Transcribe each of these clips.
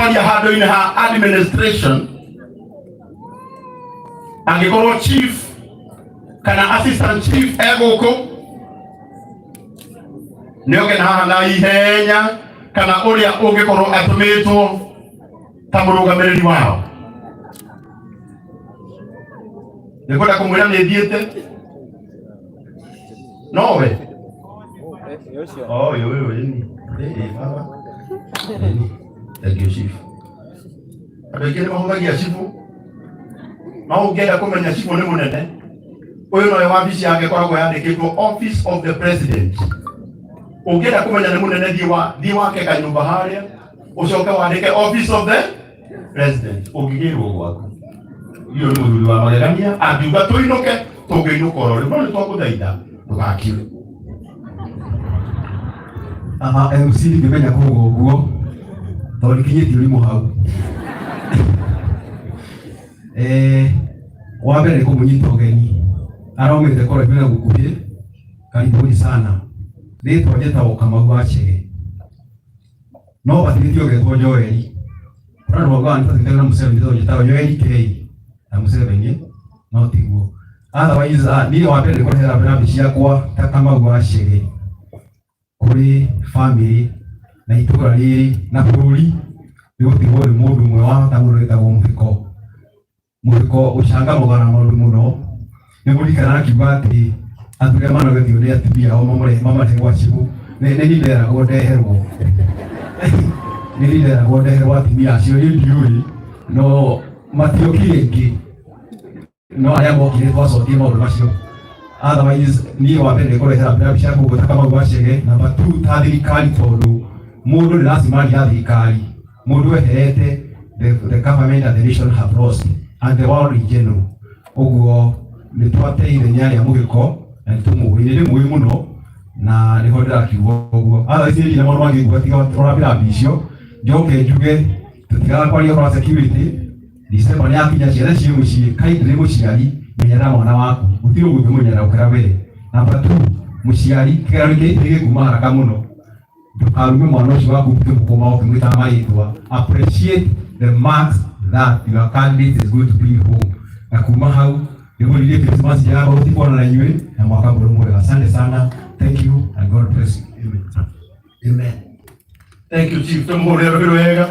twaria handũ-inĩ ha administration angĩkorwo chief kana assistant chief egũkũ nĩoge na haha na ihenya kana ũrĩa ũngĩkorwo atũmĩtwo ta mũrũgamĩrĩri wao. Nĩkwenda kũmwĩra nĩ thiĩte nowe baba thank chief. Andũ aingĩ nĩ mahũthagia cibũ, no ũngĩenda kũmenya cibũ nĩ mũnene, ũyũ nowe wabici yake koragwo yandĩkĩtwo office of the president. Ũngĩenda kũmenya nĩ mũnene thiĩ wake kanyũmba harĩa ũcoke wandĩke office of the president. Ũngĩgĩrwo gwaku iyo nĩ mũthuri wa magegania, angiuga tũinũke tũngĩinũka oro rĩu, no nĩ twakũthaitha ndũgakiue. MC ndĩmenya kũgwo ũguo tondũ kinyĩtie ũrimũ hau. Wa mbere kũmũnyita ũgeni araumĩte kũraihu na gũkuhĩ, karibuni sana. Rĩtwa njĩtagwo Kamau wa Chege, no batigĩtio ũgetwo Joeli. Ũrarwo gwa nĩtatithĩte na Museveni njĩtagwo Joeli K na Museveni, no tiguo. Otherwise niĩ wa mbere kũrehera brand ciakwa ta Kamau wa Chege kũrĩ family na itũra rĩrĩ na bũrũri nĩgũtigwo nĩ mũndũ ũmwe wa ta mũndũ wĩtagwo Muhiko. Muhiko ũcangamũgara maũndũ mũno, nĩmũrikana akiuga atĩ atũrĩa manogethio nĩ atumia ao mamarĩ gwa cibũ. Nĩ nderagwo ndeherwo atumia acio ndiũĩ, no matiokire ingĩ, no arĩa mokire twacokie maũndũ macio. Otherwise niĩ wa mbere kũrehera brand ciakwa ũguo ta Kamau wa Chege. Number 2 ta thirikari, tondũ mũndũ nĩ racimari ya thirikari, mũndũ eherete the government and the nation have lost and the world in general. Ũguo nĩ twateire Nyeri Muhiko na nĩtũmũĩ mũĩ mũno na nĩho ndĩrakiuga ũguo. Otherwise nĩ maũndũ mangĩ nguga tiga ũrabĩra mbicio njoke njuge tũtigaga kwaria ũhoro wa security. December nĩ yakinya, ciana ciĩ mũciĩ, kaingĩ nĩ mũciari menyera mwana waku, gũtirĩ ũngĩmũnyera ũkĩra wĩrĩ. Number 2 mũciari kĩgero gĩkĩ kuma haraka mũno, ndũkarume mwana ũcio waku ũkĩmũkũma ũkĩmwĩta marĩtwa. Appreciate the marks that your candidate is going to bring home. Na kuma hau nĩgũrĩrie Christmas yao ũtikuona na inyuĩ na mwaka mwega. Asante sana, thank you and God bless you. Amen. Thank you chief, tũmũhũrĩre rũhĩ wega.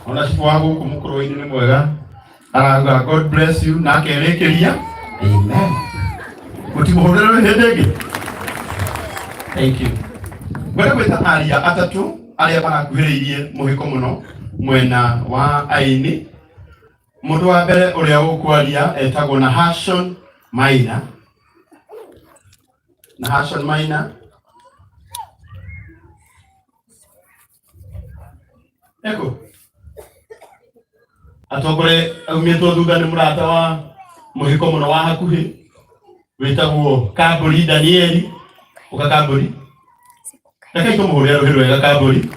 Ona cifu wangu kumũkũrũ-inĩ nĩ mwega, arauga God bless you na akerĩkĩria amen. Mũtimũhũrĩre rũhĩ hĩndĩ ĩngĩ. Thank you. Ngwenda gwĩta aria atatũ arĩa marakuhĩrĩirie Muhiko mũno mwena wa aini. Mũndũ wa mbere ũrĩa ũkwaria etagwo Nahashon Maina. Nahashon Maina. Eko. Atongore aumĩtwo thutha nĩ mũrata wa Muhiko mũno wa hakuhĩ wĩtagwo Kambũri Danieli. Ũka Kambũri. Reke tũmũhũrĩre rũhĩ rwega Kambũri.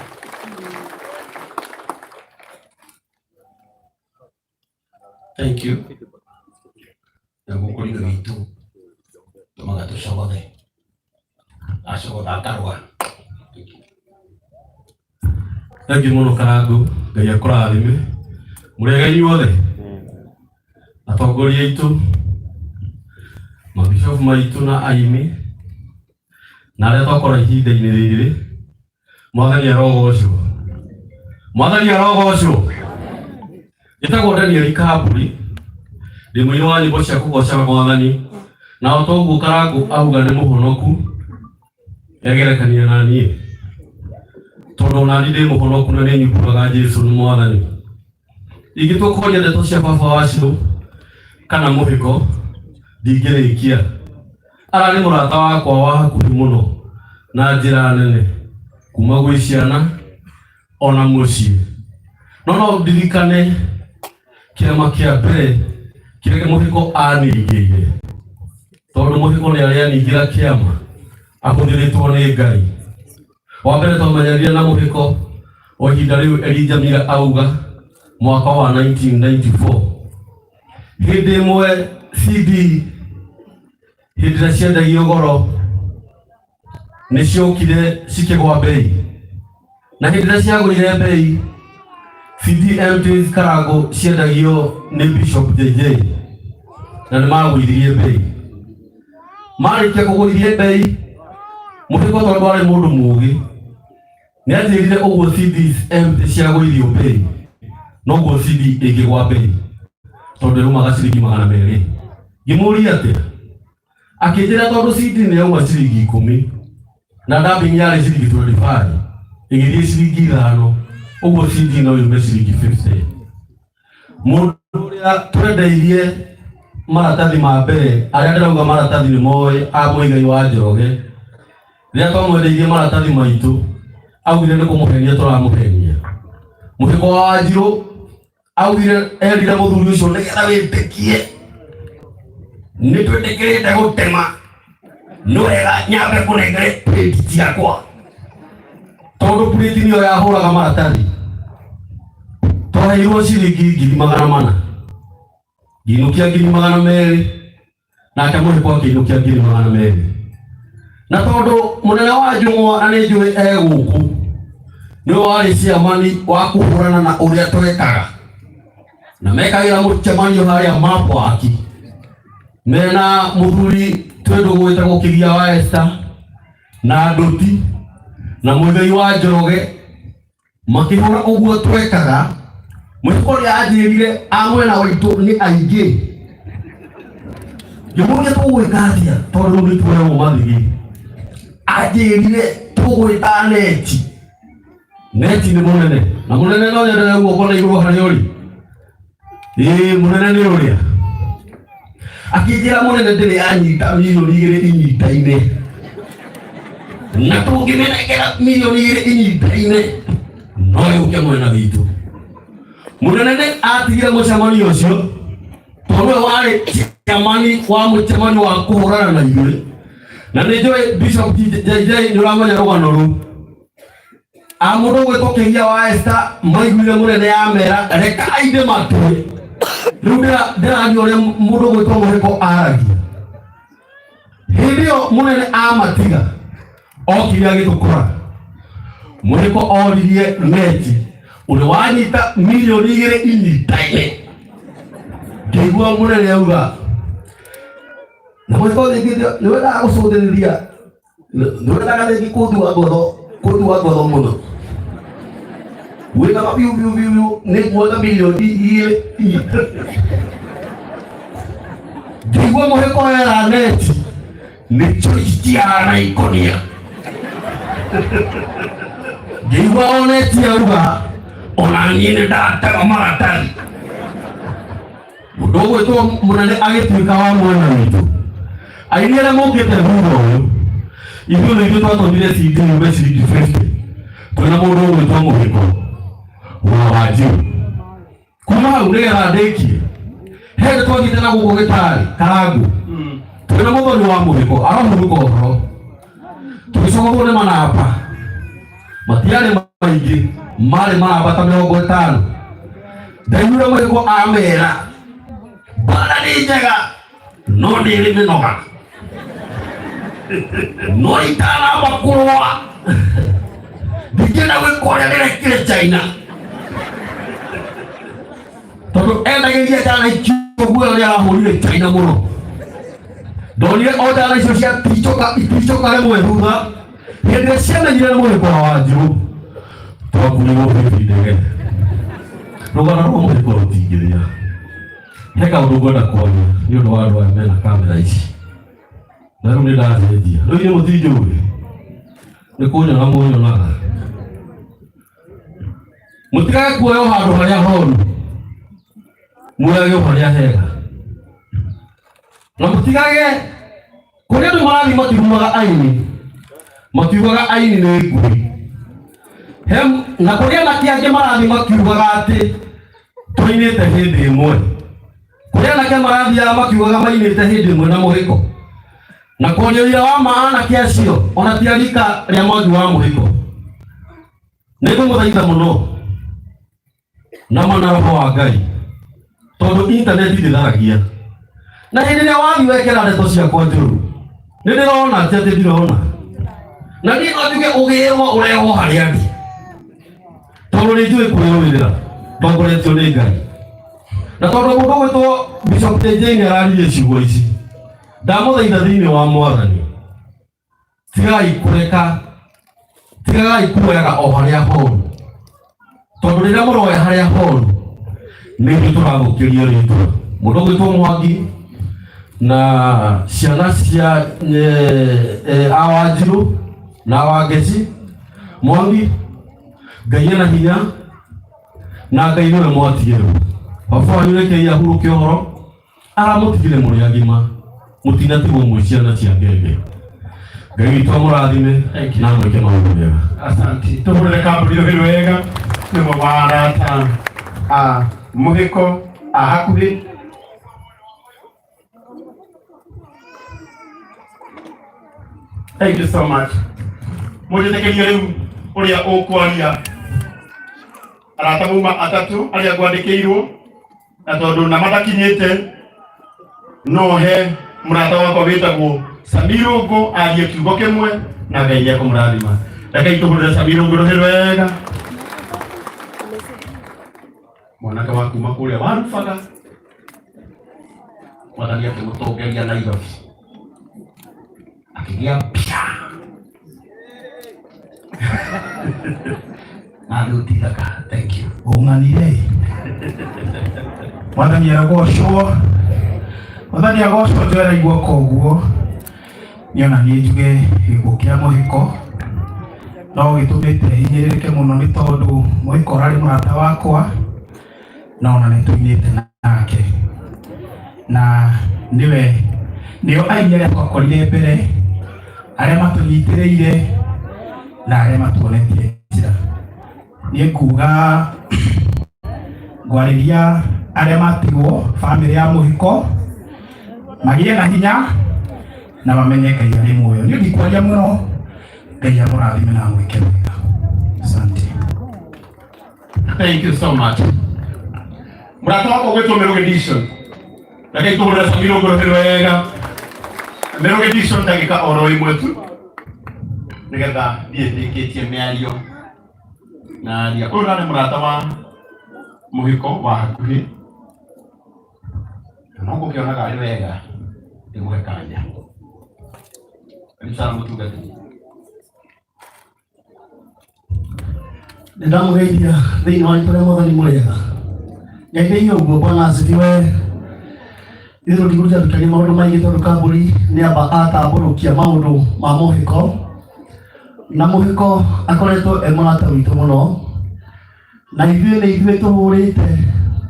Thank you. Nagũkũrĩga witũ tũmaga tũcogothe acogotha akarũa. Thank you mũno Karangũ, Ngai akũrathime. Mũrĩega inyuothe, atongoria aitũ, mabishofu maitũ na aini na arĩa twakora ihinda-inĩ rĩrĩ, Mwathani arogocwo. Mwathani arogocwo. Njĩtagwo Danieli Kambũri, ndĩ mũini wa nyĩmbo cia kũgoca Mwathani, na o ta ũguo Karangũ auga nĩ mũhonoku, egerekania na niĩ, tondũ ona niĩ ndĩ mũhonoku na nĩ nyumbũraga Jesũ nĩ Mwathani. Ingĩtũkũria ndeto cia baba wacio kana Muhiko ndingĩrĩkia. Ararĩ mũrata wakwa wa hakuhĩ mũno na njĩra nene kuma gwĩ ciana ona mũciĩ. No ndirikane kĩama kĩa mbere kĩrĩa Muhiko aningĩire, tondũ Muhiko nĩ arĩa ningĩra kĩama ahũthĩrĩtwo nĩ Ngai. Wa mbere twamenyanire na Muhiko o ihinda rĩu Elijah auga mwaka wa 1994. Hĩndĩ ĩmwe CD hĩndĩ ĩrĩa ciendagio goro nĩ ciokire cikĩgwa bei, na hĩndĩ cia gũire mbei CDMTs karago ciendagio nĩ Bishop JJ na nĩ magũithirie mbei. Marĩkia kũgũithia mbei, Muhiko tondũ arĩ mũndũ mũũgĩ nĩ anjĩrire ũguo CDMTs cia gũithio mbei noguo CD ĩngĩgwa mbei tondũ ĩrũmaga ciringi 200. Ngĩmũũria atĩa, akĩnjĩra tondũ CD nĩ yauma ciringi 10 na dubbing yarĩ ciringi 25 ĩgĩthiĩ ciringi 5, ũguo CD no yume ciringi 50. Mũndũ ũrĩa twendeirie maratathi ma mbere, arĩa ndĩrauga maratathi nĩ moĩ a Mũigai wa Njoroge, rĩrĩa twamwendeirie maratathi maitũ augire nĩ kũmũhenia tũramũhenia. Muhiko wa Wanjirũ augire erire mũthuri ũcio nĩgetha wĩtĩkie nĩ twĩtĩkĩrĩte gũtema nĩ wega nyambe kũnengere plate ciakwa tondũ plate nĩyo yahũraga maratathi. Twaheirwo ciringi 400, ngiinũkia 200 nake Muhiko akĩinũkia 200. Na tondũ mũnene wa Njũng'wa na nĩ njũĩ egũkũ nĩwe warĩ ciamani wa kũhũrana na ũrĩa twekaga na mekagĩra mũcemanio harĩa Mapwaki mena mũthuri twendwo gwĩtagwo Kĩgia wa Esther na Ndũti na Mũigai wa Njoroge makĩhũra ũguo twekaga. Muhiko nĩ anjĩrire a mwena witũ nĩ aingĩ. Ngĩmũũria tũgwĩka atĩa tondũ nĩ tuoyagwo mathigi. Anjĩrire tũgwĩta neti. Neti nĩ mũnene na mũnene no nyendere guoko na igũrũ harĩa ũrĩ. Mũnene nĩ ũrĩa akĩnjĩra mũnene ndĩrĩ anyita milioni 2 inyita-inĩ na tũngĩmenekera milioni 2 inyita-inĩ no yũke mwena witũ. Mũnene nĩ atigire mũcemanio ũcio tondũ warĩ ciamani wa mũcemanio wa kũhũrana na ithuĩ na nĩ njũĩ Bishop JJ nĩ ũramenya rũgano rũu. Mũndũ gwĩtwo Kĩgia wa Esther maiguire mũnene yamera reka ainde matũĩ. Rĩu ndĩraria ũrĩa mũndũ gwĩtwo Muhiko aragia. Hĩndĩ ĩyo mũnene amatiga okire agĩtũkora. Muhiko oririe neti ũrĩa wanyita milioni 2 inyita-inĩ. Ngĩigua mũnene auga na Muhiko nĩ wendaga gũcũthĩrĩria, nĩ wendaga rĩngĩ kũndua ngotho mũno. Wĩna mabiũ nĩ kuoga milioni 2. Ngĩigua Muhiko era neti nĩ choice ciana ikonia. Ngĩigua o neti auga ona niĩ nĩ ndatega maratathi. Mũndũ gwĩtwo mũnene agĩtuĩka wa mwena witũ. Aini arĩa mokĩte thutha ũyũ ithuĩ nĩ ithuĩ twatũmire CD yume ciringi 50 twĩna mũndũ gwĩtwo Muhiko wa Wanjirũ. Kuma hau nĩgetha ndĩkie hĩndĩ twathiĩte na gũkũ Gĩtarĩ Karangũ twĩna mũthoni wa Muhiko arahurũka ũhoro tũgĩcogorwo nĩ manamba matiarĩ maingĩ, marĩ manamba ta 50. Ndaiguire Muhiko amera mbara nĩ njega no nĩrĩ mĩnoga no itanamba kũrũa ndingĩenda gwĩka ũrĩa ndĩrekire China tondũ endagĩria njana icio guoya ũrĩa arahũrire China mũno. Ndonire o njana icio cia iticoka rĩmwe thutha hĩndĩ ĩrĩa ciamenyire nĩ Muhiko wa Wanjirũ twakurirwo hĩndĩ ndege. Rũgano rwa Muhiko rũtingĩrĩa. He kaũndũ ngwenda kuonia nĩ ũndũ wa andũ aya mena kamera ici na rĩu nĩ ndacenjia. Rĩu inyuĩ mũtinjũĩ nĩ kũnyoga mũnyonaga. Mũtigage kuoywo handũ harĩa horu muoyage harĩa hega na mũtigage kũrĩa andũ marathiĩ matirumaga aini makiugaga aini nĩ ngui na kũrĩa anake angĩ marathiĩ makiugaga atĩ tũinĩte hĩndĩ ĩmwe. Kũrĩa anake marathiaga makiugaga mainĩte hĩndĩ ĩmwe na Muhiko na kũrĩa wĩra wa maanake acio ona ti arika rĩa mwangi wa Muhiko. Nĩ ngũmũthaitha mũno na mana roho wa Ngai tondũ internet ndĩtharagia na hĩndĩ ĩrĩa wathiĩ wekĩra ndeto ciakwa njũru nĩ ndĩrona atĩ ndirona na niĩ no njuge ũgĩrwo ũrehwo harĩa ndĩ Tondũ nĩ njũĩ kwĩrũĩrĩra ndongoretio nĩ Ngai. Na tondũ mũndũ gwĩtwo Bishop JJ nĩ araririe ciugo ici, ndamũthaitha thĩinĩ wa Mwathani, tigai kuoyaga o harĩa horu, tondũ rĩrĩa mũroya harĩa horu nĩguo tũrathũkĩrio rĩtwa. Mũndũ gwĩtwo Mwangi na ciana cia Awanjirũ na Wangeci. Mwangi, Ngai ena hinya na Ngai nĩwe mwatigĩrwo. Baba wanyu rekei ahurũke ũhoro, aramũtigire mũrĩ agima, mũtinatigwo mwĩ ciana cia ngenge. Ngai witũ amũrathime na mwĩke maũndũ mega. Asante. Tũhũrĩre kambũri rũhĩ wega nĩmo wa arata a Muhiko a hakuhĩ. Thank you so much. Mũnjĩtĩkĩrie rĩu ũrĩa ũkwaria arata mauma atatũ arĩa ngwandĩkĩirwo, na tondũ na matakinyĩte no he mũrata wakwa wĩtagwo Samirũngũ arie kiugo kĩmwe na Ngai ekũmũrathima. Rekei tũhũrĩre Samirũngũ rũhĩ rwega. Mwanake wa kuma kũrĩa warubaga Mwathani akĩmũtongeria Nairobi akĩgĩa pia na ndutithaka. Thank you. Ũng'anire Mwathani arogocwo, Mwathani agocwo. Tweraigua koguo niona niĩ njuge gĩkuũ kĩa Mũhiko no gĩtũmĩte hinyĩrĩrĩke mũno, nĩ tondũ Mũhiko ararĩ mũrata wakwa na ona nĩ tũinĩte nake, na nĩo aini arĩa twakorire mbere, arĩa matũnyitĩrĩire na arĩa matuonetie njĩra. Niĩ nguga ngwarĩria arĩa matigwo bamĩrĩ ya Mũhiko magĩe na hinya na mamenye Ngai arĩ muoyo. Niĩ ndikwaria mũno, Ngai amũrathime na mwĩke wega. Asante. Thank you so much. Mũrata wakwa gwĩtwo Meruge Edition. Rekei tũhũrĩre Samirũngũ rũhĩ rwega. Meruge Edition ndagĩka oro ĩmwe tu nĩgetha thiĩ ndĩkĩtie mĩario na aria. Ũyũ nĩ mũrata wa Mũhiko wa hakuhĩ, no ngũkĩonaga arĩ wega ndĩmũhe kanya. Sana mũtungatĩri. Nĩndamũgeithia thĩinĩ wa rĩtwa rĩa Mwathani mwega. Ngai nĩ ũguo, Bwana asifiwe. Ithuĩ ndigũtũtarĩria maũndũ maingĩ tondũ kambũri nĩ amba atambũrũkia maũndũ ma Mũhiko, na Mũhiko akoretwo mũrata witũ mũno, na ithuĩ tũhũrĩte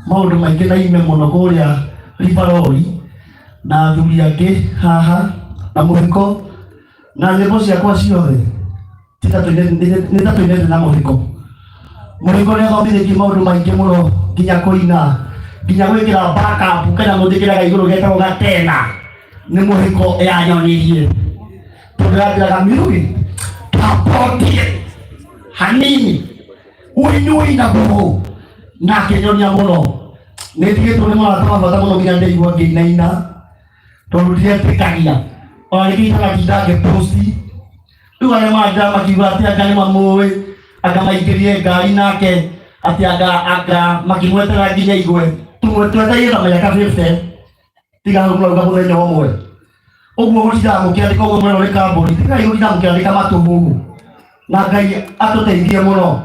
maũndũ maingĩ na ime mũno kũrĩa Ribarori na athuri angĩ haha na Mũhiko, na nyĩmbo ciakwa ciothe nĩtatũinĩte na Mũhiko. Mũhiko nĩ athomithĩtie maũndũ maingĩ mũno, nginya kũina, nginya gwĩkĩra backup kana mũthikĩraga igũrũ getagwo gatena. Nĩ Mũhiko yanyonirie, tondũ yambĩraga Mirugi tapotie hanini uinyui na gugu na akĩnyonia mũno. Nĩndigĩtwo nĩ mũrata wa bata mũno nginya ndĩigua ngĩinaina, tondũ ndiretĩkagia ona nĩngĩitaga nginda ngĩposti. Rĩu arĩa manjĩra makiuga atĩ anga nĩ mamũĩ, anga maingĩrie ngari nake, atĩ anga makĩmwetera nginya igwe. Twetereire na mĩaka 50 tiga mũrauga mũthenya ũmwe. Ũguo gũtindaga mũkĩandĩka ũguo mwena nĩ kambũri, tigai gũtindaga mũkĩandĩka matũhũhũ. Na Ngai atũteithie mũno,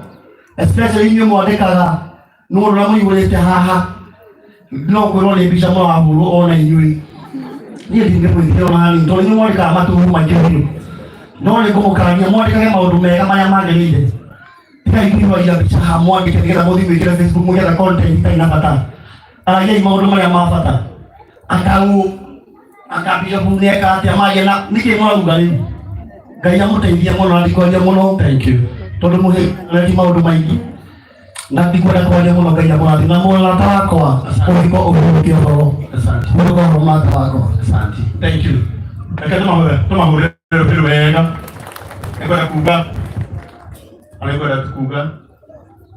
especially inyuĩ mwandĩkaga nĩ mũndũ ũrĩa mũihũrĩte haha. No kwĩrwo nĩ mbica mũrahũrwo ona inyuĩ. Niĩ ndingĩmwĩtĩra ona hanini, tondũ inyuĩ mwandĩkaga matũhũhũ maingĩ biũ. No nĩ ngũmũkaragia mwandĩkage maũndũ mega marĩa magĩrĩire. Tigai kũihũria mbica haha mwandĩke nĩgetha mũthiĩ gwĩkĩra Facebook mũgetha content itarĩ na bata. Aragiai maũndũ marĩa ma bata. Akambia kũneka atĩ amagĩa na nĩkĩ mũrauga rĩu. Ngai amũteithie mũno na ndikwaria mũno. Thank you. Tondũ Mũhiko maũndũ maingĩ na ndikwenda kwaria mũno. Ngai amũrathime na mũrata wakwa Mũhiko ũhurũke ũhoro. Asante. Mũhiko mũrata wakwa. Asante. Thank you. Reke tũmahũrĩre rũhĩ wega. Nĩngwenda kuga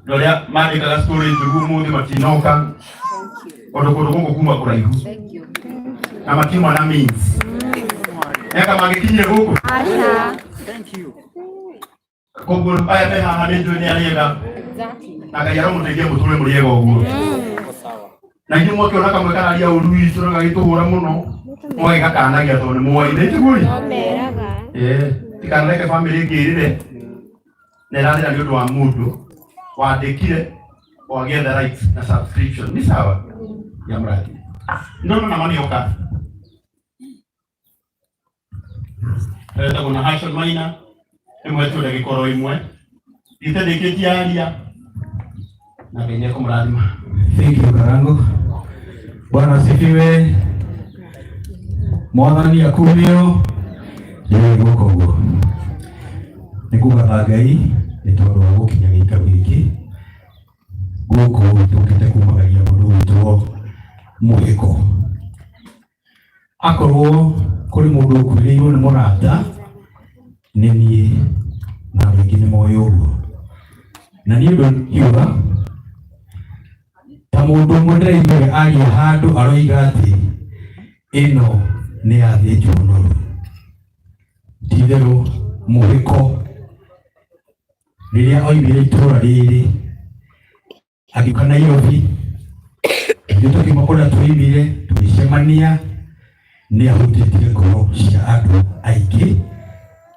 rĩrĩa mandĩkaga story njũru ũmũthĩ matinoka, tondũ kũndũ gũkũ kuma kũraihu na matiuma na means. Eka magĩkinyie gũkũ. Koguo aya me haha nĩ njũĩ nĩ arĩega na Ngai aramuteithia muture muriega uguo na ngi mwoke ona kamwe kararia urui turaga gituhura muno mwe gakanagia to ni mwoine tiguri tikanareke family ngirire nerathira ni undu wa mundu wandikire wagia the rights na subscription ni sawa ya mradi ndono na mani oka kuna action minor imwe tu gikoro imwe itendeketiaria na benye kumradima. Thank you Karango. Bwana asifiwe. Mwathani akumio yego kogo. Nikuga Ngai nitoro wa gukinya gikaro giki. Guko tukite kumagaria mundu witwo Muhiko. Akorwo kuri mundu ukwirirwo ni murata nini na wengine moyo uguo. Na ni undu yuga ta mundu mwendere imbere ari handu aroiga ati ino ni athĩnjwo noru. Titherũ Muhiko rĩrĩa oimire itũra rĩrĩ agĩũka Nairobi, ithuĩ tũkiuma kũrĩa twoimire tũgĩcemania, nĩ ahutĩtie ngoro cia andũ aingĩ,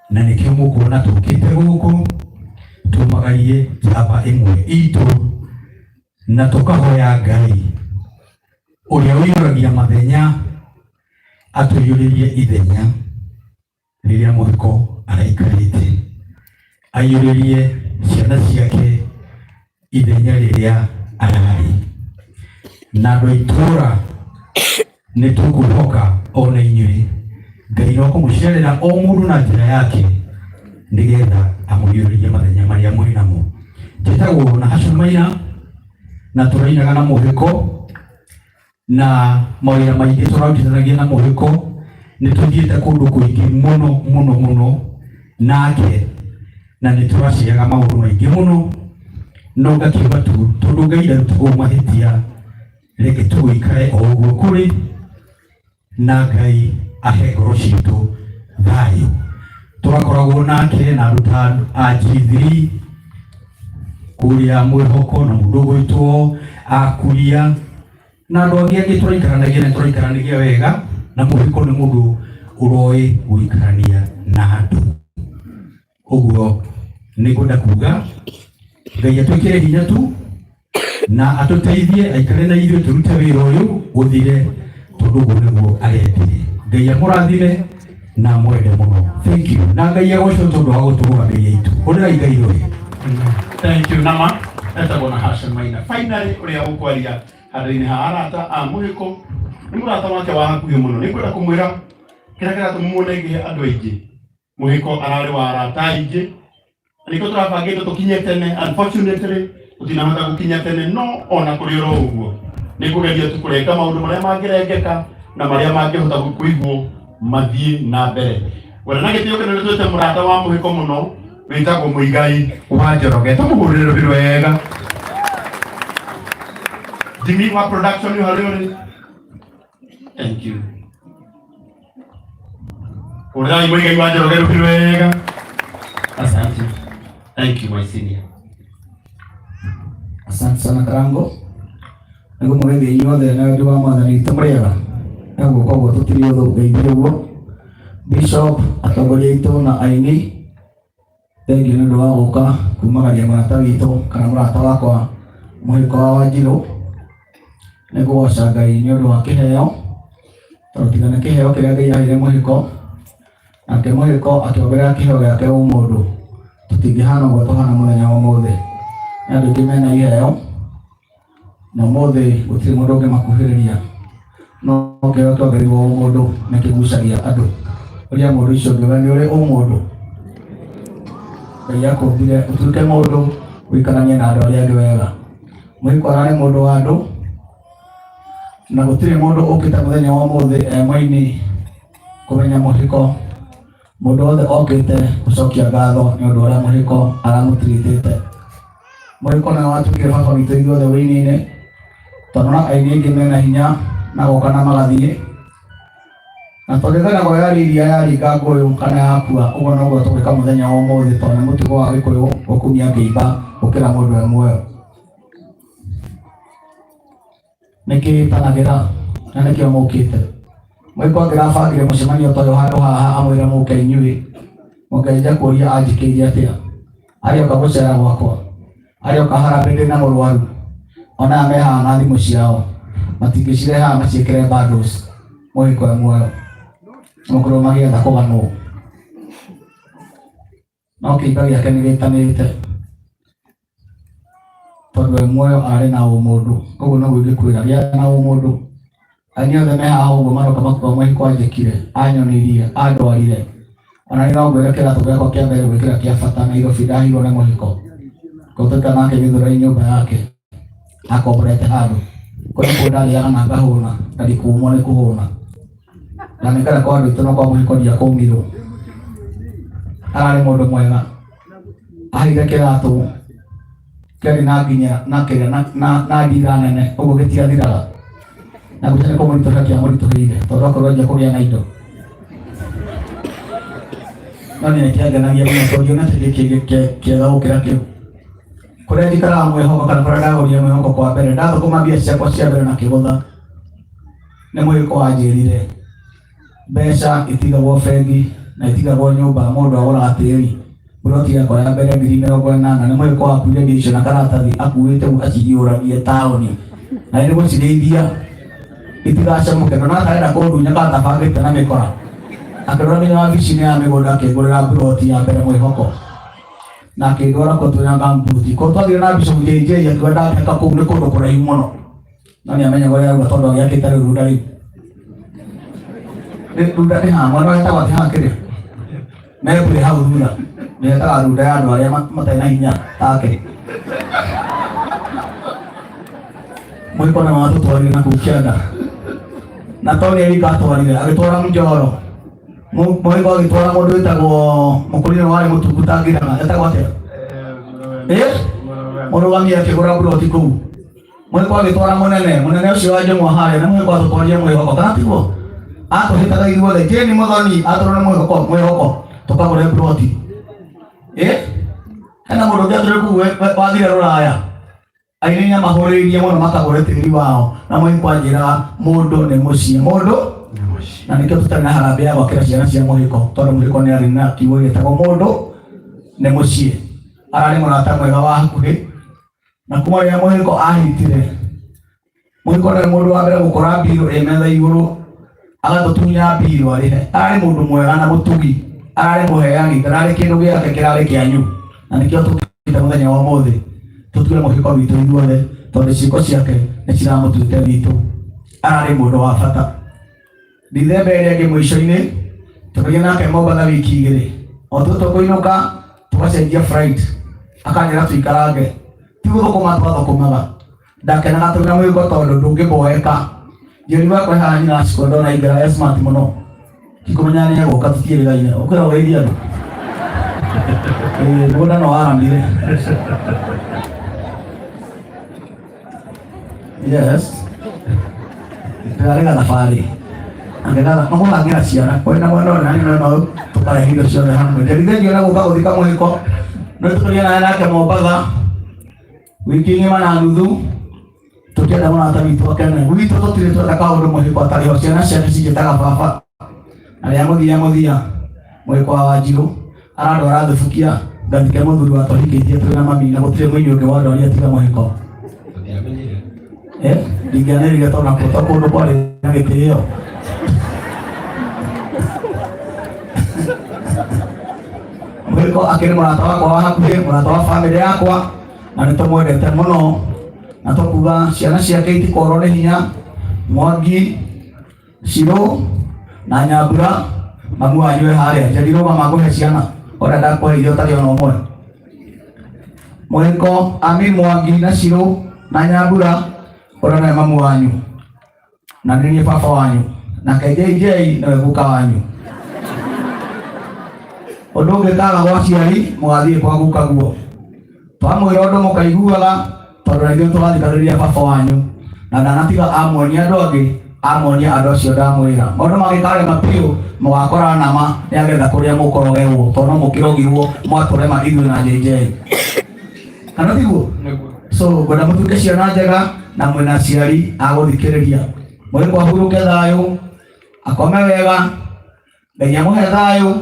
na nĩkĩo mũkuona tũkĩte gũkũ tumagarie njamba ĩmwe itũ na tukahoya Ngai ũrĩa ũiyũragia mathenya atũiyũrĩrie ithenya rĩrĩa Muhiko araikarĩte, aiyũrĩrie ciana ciake ithenya rĩrĩa ararĩ. Na andũ a itũra nĩ tũkwĩhoka ona inyuĩ Ngai no kũmũcerera o mũndũ na njĩra yake nĩgetha amũiyũrĩrie mathenya marĩa mwĩ namo. Njĩtagwo na Action Minor na tũrainaga na Muhiko na mawĩra maingĩ tũrarutithanagia na Muhiko. Nĩ tũthiĩte kũndũ kũingĩ mũno nake na nĩ tũraciaga maũndũ maingĩ mũno, no ngakiuga tu tondũ Ngai ndarutagwo mahĩtia, reke tũgĩikare o ũguo kũrĩ na Ngai ahe ngoro citũ thayũ. Tũrakoragwo nake na aruta a G3 kũrĩa Mwĩhoko na mũndũ ũgwĩtwo Akuria na andũ angĩ tũraikaranagia wega, na Muhiko nĩ mũndũ ũroĩ gũikarania na andũ. Ũguo nĩ ngwenda kuga Ngai atwĩkĩre hinya tu na atũteithie aikare na ithuĩ tũrute wĩra ũyũ ũthire, tondũ ũguo nĩguo arendire. Ngai amũrathime na mwende mũno. Thank you. Na Ngai agocwo tondũ wa gũtũrũgamĩrĩra itũ. Hũrĩrai Ngai rũĩ. Thank you nama. Etagwo na Action Minor. Finally ũrĩa ũkwaria handũ-inĩ ha arata a Muhiko nĩ mũrata wake wa hakuhĩ mũno. Nĩ ngwenda kũmwĩra kĩrĩa kĩratũmũnegie andũ aingĩ. Muhiko ararĩ wa arata aingĩ. Nĩkĩo tũrabangĩte tũkinye tene. Unfortunately tũtinahota gũkinya tene, no ona kũrĩ oro ũguo nĩ kũgeria tu kũrenga maũndũ marĩa mangĩrengeka na marĩa mangĩhota kũigwo mathiĩ na mbere. Wena na gĩtĩo kĩnene twĩte mũrata wa Muhiko mũno wĩtagwo Mũigai wa Njoroge. Tũmũhũrĩre rũbĩ wega. Jimmy wa production yu harĩ ũrĩ. Thank you. Hũrĩrai Mũigai wa Njoroge rũbĩ wega. Asante. Thank you my senior. Asante sana Karango. Nĩguo mũgeithia inyuothe na andũ a Mwathani tũmũrĩega. Naguo koguo tũtirĩ ũthũ ngeithie ũguo. Bishop, atongoria aitũ na aini, thengiũ nĩ ũndũ wa gũka kumagaria mũrata witũ kana mũrata wakwa Muhiko wa Wanjirũ. Nĩ kũgoca Ngai nĩ ũndũ wa kĩheo, tondũ tiga nĩ kĩheo kĩrĩa Ngai aheire Muhiko, nake Muhiko akĩongerera kĩheo gĩake ũmũndũ. Tũtingĩhana ũguo tũhana mũthenya wa ũmũthĩ. Nĩ andũ aingĩ mena iheo na ũmũthĩ gũtirĩ mũndũ ũngĩmakuhĩrĩria, no kĩheo kĩongereirwo ũmũndũ nĩ kĩgucagia andũ. Ũrĩa mũndũ ũcio ũngĩuga nĩ ũrĩ ũmũndũ, Ngai akũmbire ũtuĩke mũndũ ũikaranie na andũ arĩa angĩ wega. Muhiko ararĩ mũndũ wa andũ na gũtirĩ mũndũ ũkĩte mũthenya wa ũmũthĩ mwaini kũmenya Muhiko. Mũndũ wothe okĩte gũcokia ngatho nĩ ũndũ ũrĩa Muhiko aramũtiritĩte. Muhiko nĩ watuĩkire baba witũ ithuothe wĩini-inĩ, tondũ na aini aingĩ mena hinya na goka na magathiĩ, na tondũ yari iria yaringa ngũyũ kana yakua. Ũguo noguo tũgĩka mũthenya wa ũmũthĩ, tondũ nĩ mũtugo wa Gĩkũyũ gũkumia ngĩimba gũkĩra mũndũ we muoyo. niki tanagira na niki omukite mwiko ngirabangire mucemanio toyo handu haha amwire muke inyui mukenja kuria anjikirie atia arioka gucera gwakwa arioka harambindi na murwaru ona meha na thimu ciao matingicire haha maciikire bundles mwiko muoyo mukuru magietha kuganwo no kiiga giake nigaitanirite tondu muoyo ari na umundu koguo no gwĩkwĩra gĩa na umundu ani othe me haha ũguo maroka makua mwĩko anjĩkire anyonirie andwarire ona nĩ no ngwĩrekera tũgekwo kĩa mbere gwĩkĩra kĩa bata Nairobi ndahirwo nĩ Muhiko gũtuĩka nake gĩthũrai nyũmba yake akomborete handũ kũrĩ ndarĩaga na ngahũna na ndikuumwo nĩ kũhũna na nĩkara kwa andũ aitũ no kwa Muhiko ndiakũmirwo ararĩ mũndũ mwega aheire kĩratũ kĩarĩ na nginya na kĩrĩa na ndira nene ũguo gĩtiathiraga na gũtirĩ kũmũritũhĩra kĩamũritũhĩire tondũ akorwo nja kũgĩa na indo no nĩ kĩangenagia mũno tondũ ngĩona atĩ gĩkĩ kĩega gũkĩra kĩu kũrĩa njikaraga mwĩhoko kana kũrĩa ndagũrire mwĩhoko kwa mbere ndathũkũma mbia ciakwa cia mbere na kĩgũtha nĩ Muhiko wanjĩrire mbeca itigagwo bengi na itigagwo nyũmba mũndũ agũraga tĩri buroti yakwa ya mbere 80,000 nĩ Muhiko wakuire mbia icio na karatathi akuĩte acithiũragie taũni na nĩ gũcirĩithia itigacamũke no nataenda kũndunya katabangĩte na mĩkora akĩrora nginya wabici-inĩ ya mĩgũnda akĩngũrĩra buroti ya mbere Muhiko na akĩndwara kũ twĩna gambuti ko twathire na Bishop JJ akiuga ndaheka kũu nĩ kũndũ kũraihu mũno no nĩ amenyaga ũrĩa arauga tondũ agĩakĩte rĩu runda rĩu runda nĩ haha mwana wetagwo atĩ haha kĩrĩa mekũrĩ hau runda nĩetaga runda ya andũ arĩa matarĩ na hinya take Muhiko nĩ watũtwarire na kũu kĩanda na to Nyeri ngatwarire agĩtwara Njoro Muhiko agĩtwara mũndũ wĩtagwo mũkũrĩre warĩ mũtungu tangĩraga etagwo atĩa mũrũgamia akĩgũra buroti kũu Muhiko agĩtwara mũnene ũcio wa Njũng'wa harĩa na Muhiko atũtwarire Muhiko kana tiguo atũhĩtaga ithuothe Jane Muthoni atũrore Muhiko tũkagũre buroti hena mũndũ ũngĩ atũrĩ kũu wathire Rũraya ainĩnya mahũrĩirie mũno makagũre tĩri wao na Muhiko anjĩraga mũndũ nĩ mũciĩ mũndũ na nĩkĩo tũtarĩ na harambĩ ya gwakĩra ciana cia Muhiko tondũ Muhiko nĩ arĩ na kiugo gĩtagwo mũndũ nĩ mũciĩ ararĩ mũrata mwega wa hakuhĩ na kuma rĩrĩa Muhiko ahitire Muhiko ndarĩ mũndũ wa mbere gũkora mbirũ ĩ metha igũrũ agatũtunya mbirũ arĩhe ararĩ mũndũ mwega na mũtugi ararĩ mũheani ndararĩ kĩndũ gĩake kĩrarĩ kĩanyu na nĩkĩo tũkĩte mũthenya wa ũmũthĩ tũtue Muhiko witũ ithuothe tondũ ciĩko ciake nĩ ciramũtuĩte witũ ararĩ mũndũ wa bata Dithemba ĩrĩa ĩngĩ mũico-inĩ tũkĩgĩa nake Mombatha wiki igĩrĩ o tũkũinũka tũgacenjia flight akanjĩra tũikarange ti gũthũkũma twathũkũmaga ndakenaga twĩna Muhiko tondũ ndũngĩmboeka njĩri wakwa haha nyina ciko ndona ingĩra smart mũno tikũmenya nĩ egũka tũtiĩrĩgaine ũkwĩra ũgeithia andũ mũgũnda no waramire yes ndĩrarĩga thabarĩ angĩgatha mahũragĩra ciana kwenda mwena ũyũ no tũkarehe indo ciothe hamwe nderithenio na gũka gũthika Muhiko no tũkĩrĩanaga nake Mombatha wiki ng'ima na nuthu tũkĩenda mũrata witũ akene gwitũ tũtirĩ twenda kaũndũ Muhiko atarĩ ho ciana ciake cigĩtaga baba arĩa mũthia Muhiko wa Wanjirũ arandwara thubukia ngathike mũthuri wa tũhikĩtie tũrĩ na mami na gũtirĩ mũini ũngĩ wandwaria tiga Muhiko ndingĩanĩrire tondũ nakũo to kũndũ kwarĩ na gĩtĩĩo Muhiko akĩrĩ mũrata wakwa wa hakuhĩ mũrata wa bamĩrĩ yakwa na nĩ tũmwendete mũno na tũkuga ciana ciake itikorwo nĩ hinya Mwangi Shirũ na Nyambura mamu wanyu e harĩa njarirũma makũhe ciana ũrĩa ndakũheire ũtarĩ ona ũmwe Muhiko Ami Mwangi na Shirũ na Nyambura ũrĩa nĩ mamu wanyu na nĩ niĩ baba wanyu nake JJ nĩwe guka wanyu ũndũ ũngĩkaga gwa ciari mũgathiĩ kwa guka guo twamwĩra ũndũ mũkaiguaga tondũ na ithuĩ tũgathikagĩrĩria baba wanyu na ndanatiga amuonia andũ angĩ amuonia andũ acio ndamwĩra maũndũ mangĩkarema biũ mũgakora nama nĩagetha kũrĩa mũkorogerwo tondũ mũkĩrogirwo mwatũrema ithuĩ na JJ kana tiguo So ngoda mutuke ciana njega na mwena ciari agũthikĩrĩria. Mũhĩko ahurũke thayũ, akome wega, Ngai amũhe thayũ,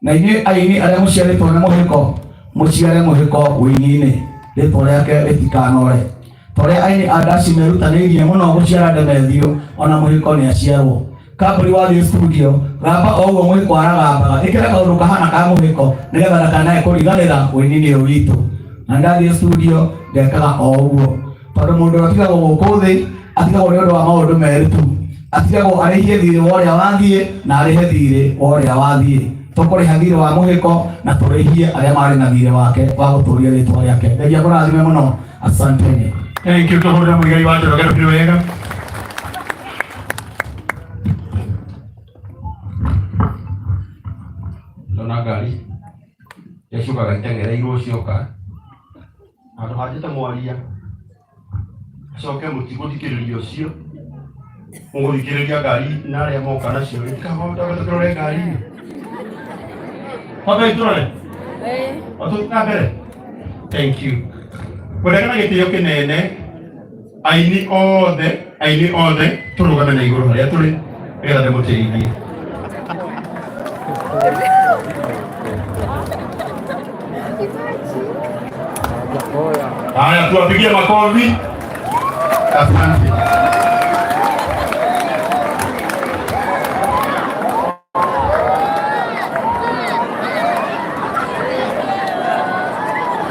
na inyuĩ aini arĩa mũciarĩtwo nĩ Mũhĩko, mũciare Mũhĩko wĩini-inĩ, rĩtwa rĩake rĩtikanore. Tũrĩa aini a ndaci merutanĩirie mũno gũciara Ndemethiũ, ona Mũhĩko nĩ aciarwo. Kambũri wathiĩ studio, gamba o ũguo Mũhĩko aragambaga, ĩkĩra kaũndũ kahana ka Mũhĩko nĩgetha ndakanae kũriganĩra wĩini-inĩ ũyũ witũ. Na ndathiĩ studio ndekaga o ũguo, tondũ mũndũ atigagwo gũkũ thĩ, atigagwo nĩ ũndũ wa maũndũ merĩ tu, atigagwo arĩhie thirĩ wa ũrĩa wathiĩ na arĩhe thirĩ wa ũrĩa wathiĩ. Tũkũrĩha thirĩ wa Mũhĩko na tũrĩhie arĩa marĩ na thirĩ wake wa gũtũũria rĩtwa rĩake. Ngai akũrathime mũno, asanteni. Thank you, tũhũrĩre mũigai wa njoroge rũbirũ wega. Ndona ngari yacukaga iteng'ereirwo cioka handũ hanjĩte mwaria, acoke mũtigũthikĩrĩria ũcio, mũgũthikĩrĩria ngari na arĩa moka nacio, ĩtikahotaga tũrore ngari-inĩ. Hotai tũrore? Watũthiĩ na mbere? Thank you. Kwendeka na gĩtĩo kĩnene, aini othe tũrũgame na igũrũ harĩa tũrĩ nĩgetha ndĩmũteithie. Haya, tuwapigie makofi. Asante.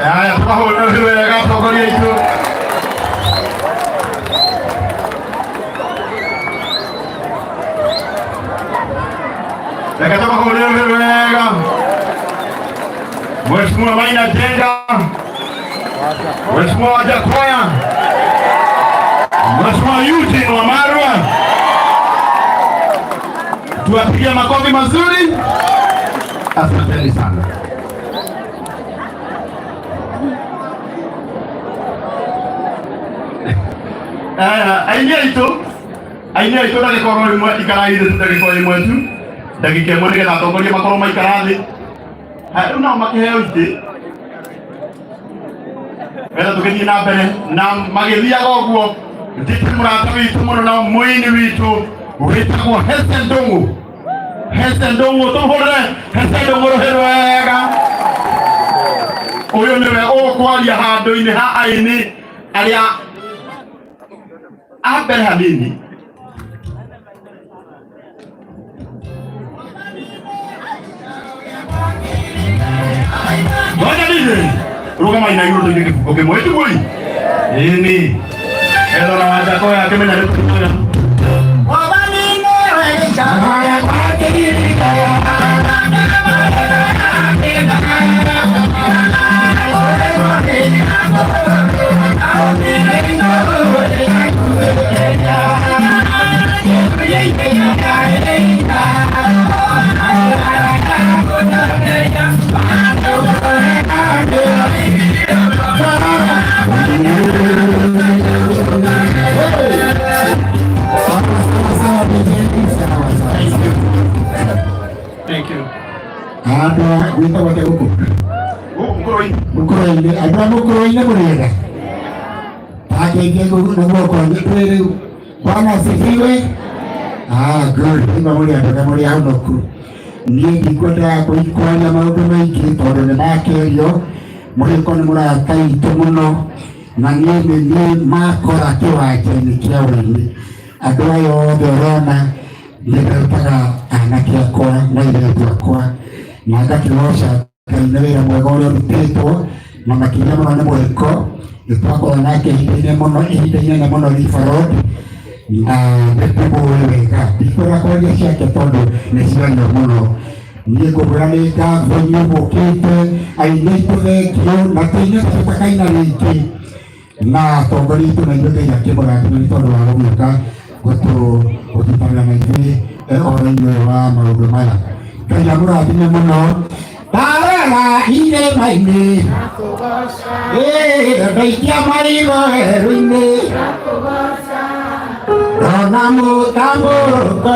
Haya, tukahũrĩre wega atongoria aitũ. Reke tukahũrĩre wega Mheshimiwa Maina Jenga, Mheshimiwa Wajakoya, Mheshimiwa Eugene Wamarwa, tuwapigie makofi mazuri. Asanteni sana. Aini aitũ ndagĩkorwo rĩmwe ikaraire ndagĩkorwo ĩmwe tu, ndagĩka ĩmwe nĩgetha atongoria makorwo maikara thĩ. Rĩu nao makĩheo itĩ wenda tũgĩthiĩ na mbere na magĩthiaga ũguo, nditi mũrata witũ mũno na mũini witũ wĩtagwo Hese Ndũng'ũ, tũhũrĩre Hese Ndũng'ũ rũhĩ rwega. Ũyũ nĩwe ũkwaria handũ-inĩ ha aini arĩa a mbere hanini. Ngoja nije rugama ina igũrũ tũige kĩbungo kĩmwe tiguo-ĩ. Ĩni etho na Wajakoya akĩmenya nĩ tũtũya Thank you. Wĩtagwo atĩa gũkũ? Mũkũrũ-inĩ. Andũ a mũkũrũ-inĩ mũrĩega? Takĩingĩ na guoko twĩ rĩu. Bwana asifiwe. Good. Ima mũrĩ andũ na mũrĩ ahonoku. Niĩ ndikwenda kũikwaria maũndũ maingĩ tondũ nĩ makĩario. Mũhĩko nĩ mũrata witũ mũno na niĩ makora kĩwanja-inĩ kĩa ũrĩmi. Andũ aya othe ũrona nĩndutaga anake akwa na airĩtu akwa na ngakĩgoca Ngai nĩ wĩra mwega ũrĩa ũrutĩtwo na makĩria mũno nĩ Mũhĩko. Nĩtwakorwo nake ihinda inene mũno River Road na nĩtũmũĩ wega. Ndikwenda kwaria ciake tondũ nĩ ciario mũno. Niĩ ngũmwĩra nĩ ngatho nyũmbũkĩte aini aitũ thengio na tũine tũtakaina rĩngĩ na atongoria aitũ na ithuĩ Ngai akĩmũrathime nĩ tondũ wa gũgĩũka gũtũtanĩra na ithuĩ ũhoro-inĩ ũyũ wa maũndũ maya. Ngai amũrathime mũno. Tarara irĩma-inĩ ndaikia marigũ werũ-inĩ ndona mũtambũrũko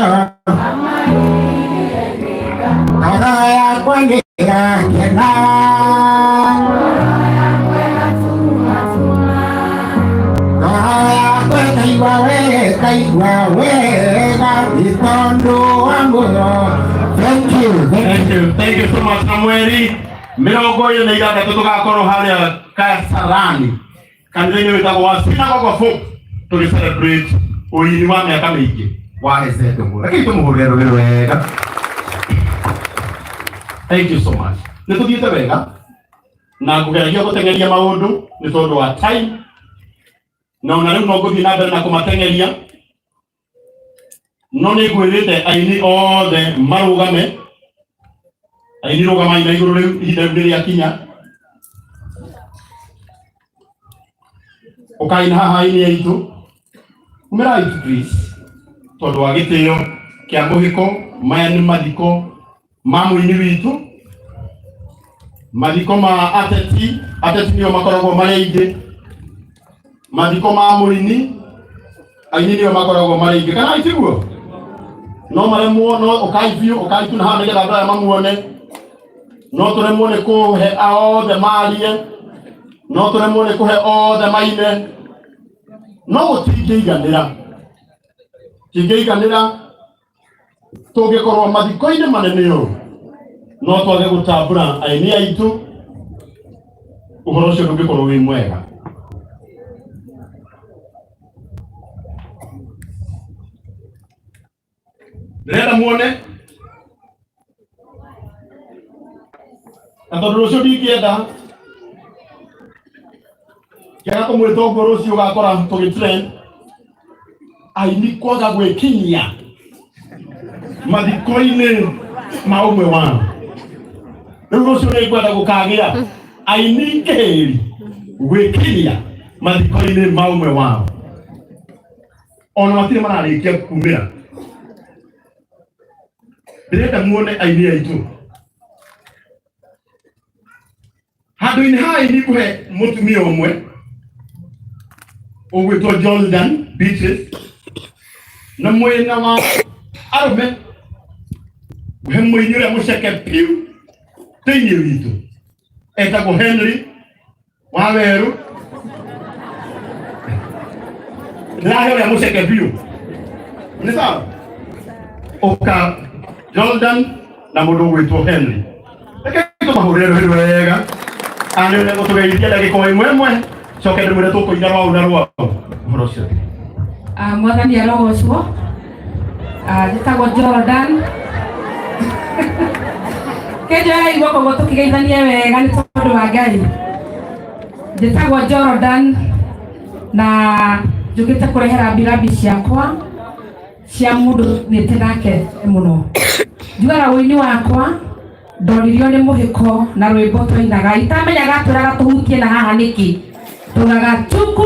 ngoro yakwa nĩ ĩrakena kaigua wega itondo wangu. Thank you so much Nyeri. Mirongo ĩrĩ na ithathatũ tugakorwo harĩa Kasarani kanitha-inĩ wĩtagwo wa Synagogue of Hope tũgĩ-celebrate ũini wa mĩaka mĩingĩ wa Hecete Mũgo. Lakini tũmũhũrĩre rũrĩrĩ wega. Thank you so much. Nĩtũthiĩte wega na ngũgeragia gũteng'eria maũndũ nĩ tondũ wa time, na ona rĩu no ngũthiĩ na mbere na kũmateng'eria, no nĩ ngwĩrĩte aini othe marũgame. Aini rũgamai na igũrũ rĩu ihinda rĩu rĩakinya. Ũkaina haha aini aitũ, umĩrai tu please, tondũ wa gĩtĩo kĩa Muhiko. Maya nĩ mathiko ma mũini witũ, mathiko ma ateti nĩo makoragwo marĩ aingĩ, mathiko ma mũini aini nĩo makoragwo marĩ aingĩ. Kana itiguo no maremwo, no ũkai tu na haha nĩgetha andũ aya mamuone. No tũremwo nĩ kũhe othe marie, no tũremwo nĩ kũhe othe maine, no gũtingĩiganĩra, tũngĩkorwo mathiko-inĩ manene ũũ, no twage gũtambũra aini aitũ, ũhoro ũcio ndũngĩkorwo wĩ mwega. Ndĩrenda muone na tondũ rũciũ ndingĩenda kĩaga kũmwĩta ũguo, rũciũ ũgakora tũgĩ-trend aini kwaga gwĩkinyia mathiko-inĩ ma ũmwe wao. Rĩu rũciũ nĩngwenda gũkagĩa aini ngĩhĩri gwĩkinyia mathiko-inĩ ma ũmwe wao, ona matirĩ mararĩkia kumĩra. Ndĩrenda muone aini aitũ handũ-inĩ ha aini kũhe mũtumia ũmwe ũgwĩtwo Jordan Beaches na mwena wa arũme kũhe mũini ũrĩa mũceke biũ thĩinĩ witũ etagwo Henry wa Werũ. Ndĩrahe ũrĩa mũceke biũ, nĩ sawa? Ũka Jordan na mũndũ ũgwĩtwo Henry. Reke tũmahũrĩre rũrĩrĩ wega. Anĩone gũtũgeithia ndagĩka ĩmwe coke ndĩmwĩre tũkũina rwao na rwao ũhoro ũcio. Mwathani arogocwo. Njĩtagwo Jordan. Kĩnjoya igua koguo tũkĩgeithanie wega nĩ tondũ wa Ngai. Njĩtagwo Jordan na njũkĩte kũrehera birambi ciakwa cia mũndũ nĩte nake mũno. Njugaga ũini wakwa ndoririo nĩ Muhiko na rwĩmbo twainaga itamenyaga twĩraga tũhutie na haha nĩkĩ, tũraga chuku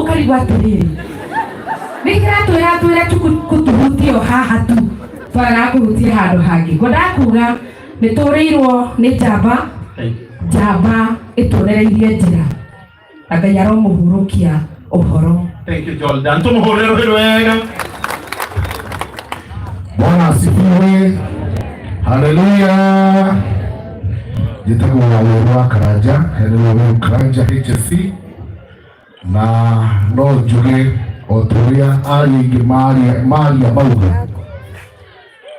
ũkarigwo atĩrĩrĩ nĩkĩratwĩra chuku kũtũhutie o haha tu, twaraga kũhutia handũ hangĩ. Ngwendaga kuga nĩtũrĩirwo nĩ njamba ĩtũrereirie njĩra na Ngai aromũhurũkia ũhoro. Thank you Jordan, tũmũhũrĩre rũrĩrĩ wega. Bwana asifiwe. Haleluya. Njĩtagwo Werũ wa Karanja, Werũ Karanja HSC, na no njuge o torĩa aria aingĩ maria mauga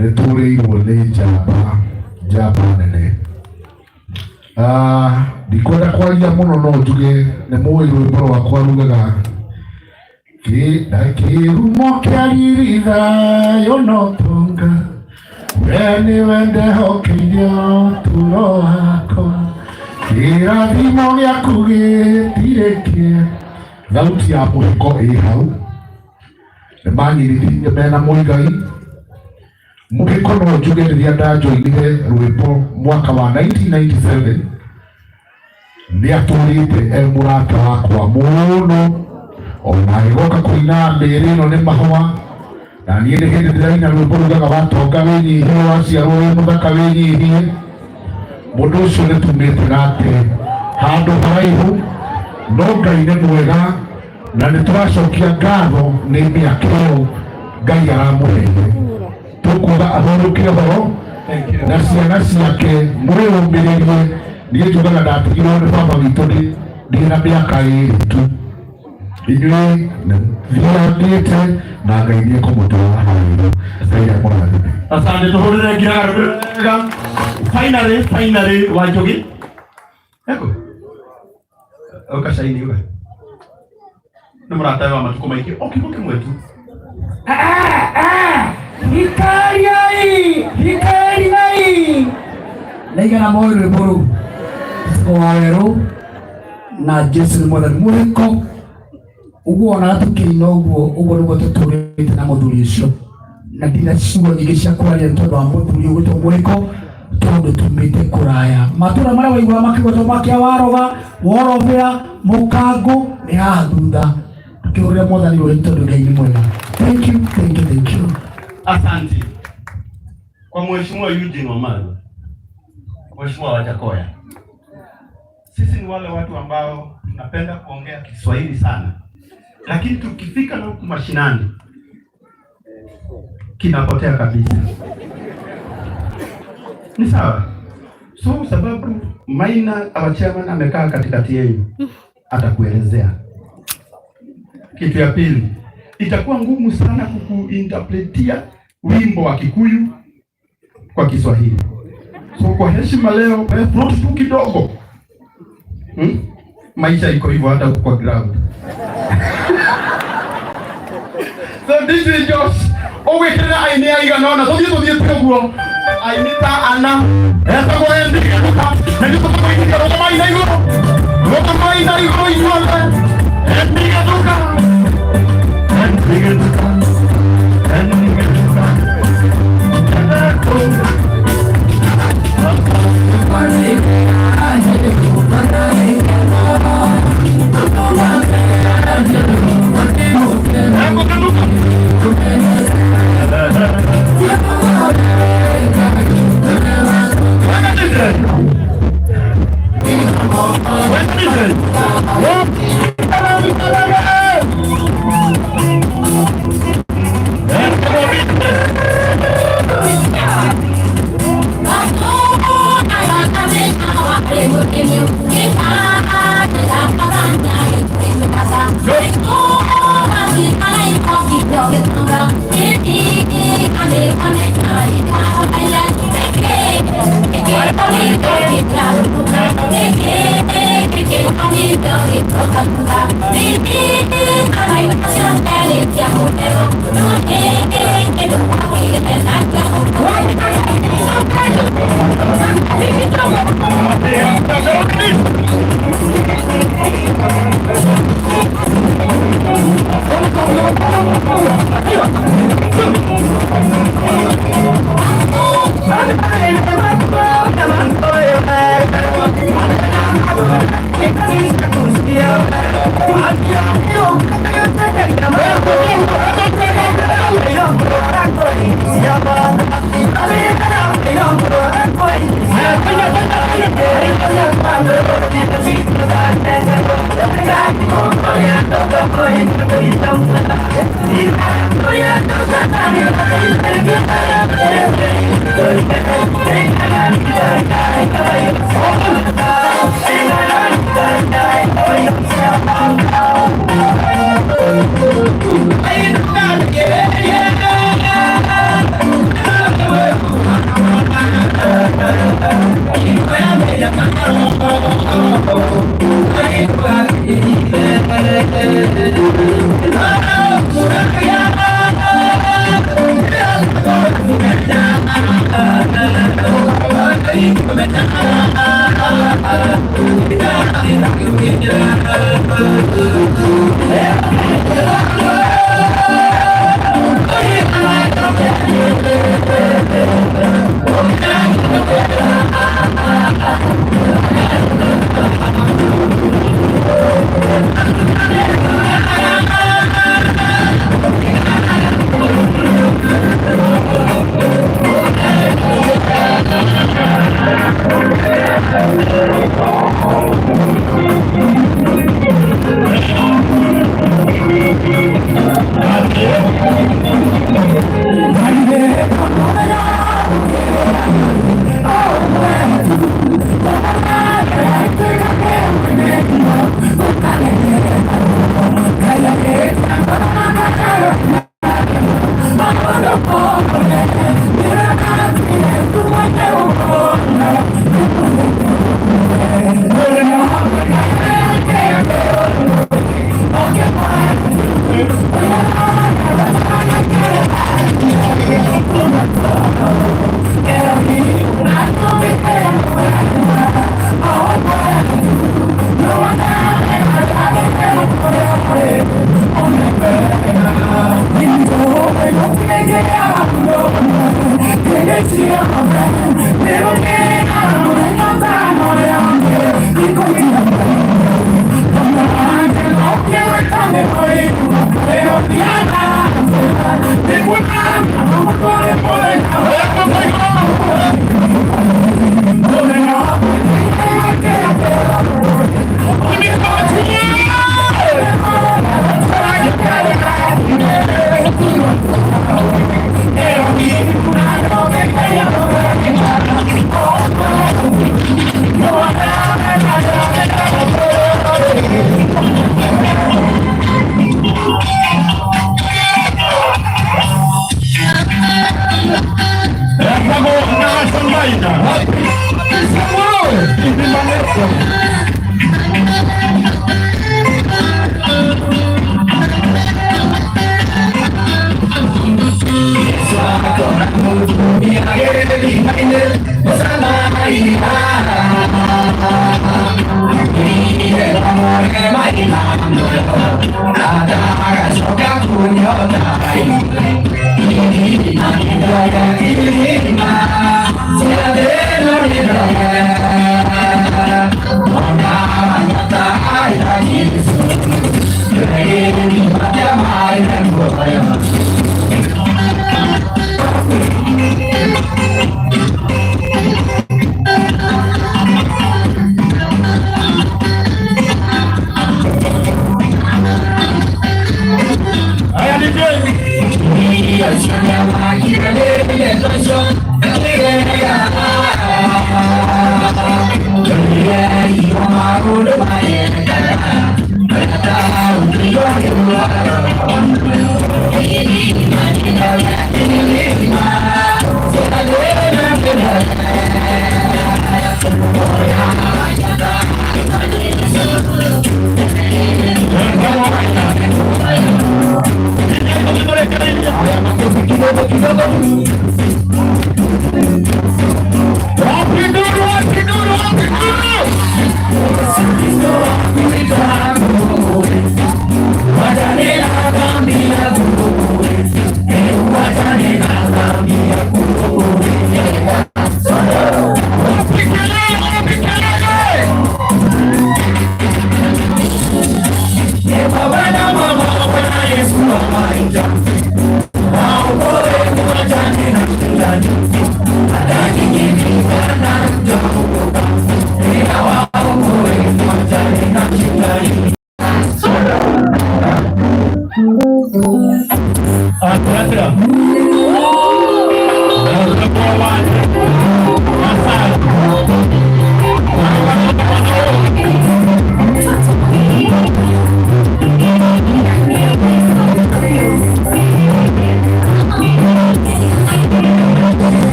nĩtũrĩirwo nĩ njamba nene. Ndikwenda kwaria mũno, no njuge nĩmũĩ rwĩmbo rwakwa rugaga kĩrumo kĩa thayo no tonga we nĩwe ndehokeire ũtũũro wakwa, kĩrathimo gĩaku gĩtirĩkie. Thauti ya Muhiko ĩ hau, nĩmanyirĩrĩirie mena Mũigai. Muhiko no njuge rĩrĩa ndanjoinire rwĩmbo mwaka wa 1997 nĩatũrĩte mũrata wakwa mũno, ona agĩgoka kũina mbĩrĩ ĩno nĩ mahũa, na niĩ nĩ hĩndĩ ndĩraina rwĩmbo rugaga watonga wĩnyihie, waciarwo wĩ mũthaka wĩnyihie. Mũndũ ũcio nĩtumĩte nake handũ haraihu, no Ngai nĩ mwega na nĩtũracokia ngatho nĩ mĩaka ĩyo Ngai aramũheire. Tũkuga ahũrũke ũhoro na ciana ciake mwĩyũmĩrĩrie. Niĩ njugaga ndatigirwo nĩ baba witũ ndĩ na mĩaka ĩrĩ tu, Igwe na viandite na gaidie komotoa hayo. Sasa kwa nini? Asante tuhurire ngira finally Wanjogi. Eko. Okashaini uga. Numurata wa matuko maiki okiboke mwetu. Hikari naigana moyo buru wawero na Jesu mwathani Muhiko uguo na tukirina uguo niguo tuturite na muthuri ucio na ndina ciugo nyingi cia kwaria tondu wa muthuri ugwitwo Muhiko tondu tumite kuraya matura maria waigua makigwetwo makia waroga worobia mukangu ni haha thutha tukiuria mwathani uri tondu Ngai ni mwega. Thank you. Asante kwa Mheshimiwa Eugene Wamalwa, Mheshimiwa Wajakoya. Sisi ni wale watu ambao tunapenda kuongea Kiswahili sana, lakini tukifika na huku mashinani kinapotea kabisa. Ni sawa? So sababu Maina our chairman amekaa katikati yenu, atakuelezea. Kitu ya pili, itakuwa ngumu sana kukuinterpretia wimbo wa Kikuyu kwa Kiswahili. So kwa heshima leo float tu kidogo. Maisha iko hivyo hata kwa ground. So this is just owekera ainia iganona. So thie tuguo. Ainita ana. Esa kwa endi kuka. Ndio kwa hiyo ndio Maina hiyo. Ndio Maina hiyo hiyo. Endi kuka. Endi kuka.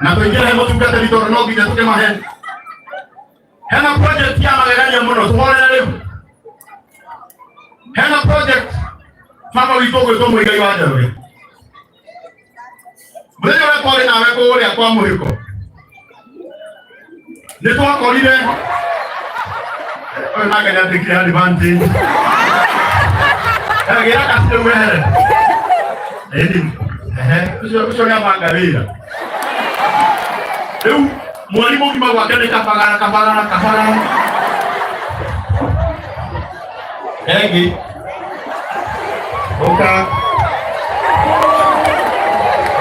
na tuingira hemo tungata bitoro no binya tuke mahe hena project ya magaganya muno tuhora leo hena project mama witogo to mo igai waje we mwenye wa kore na we ko ya kwa Muhiko ne to ko ri de o na ga ya tikira advantage ya gira ka se we uso ya mangarira eu mwalimu kima gwake kapagara engi oka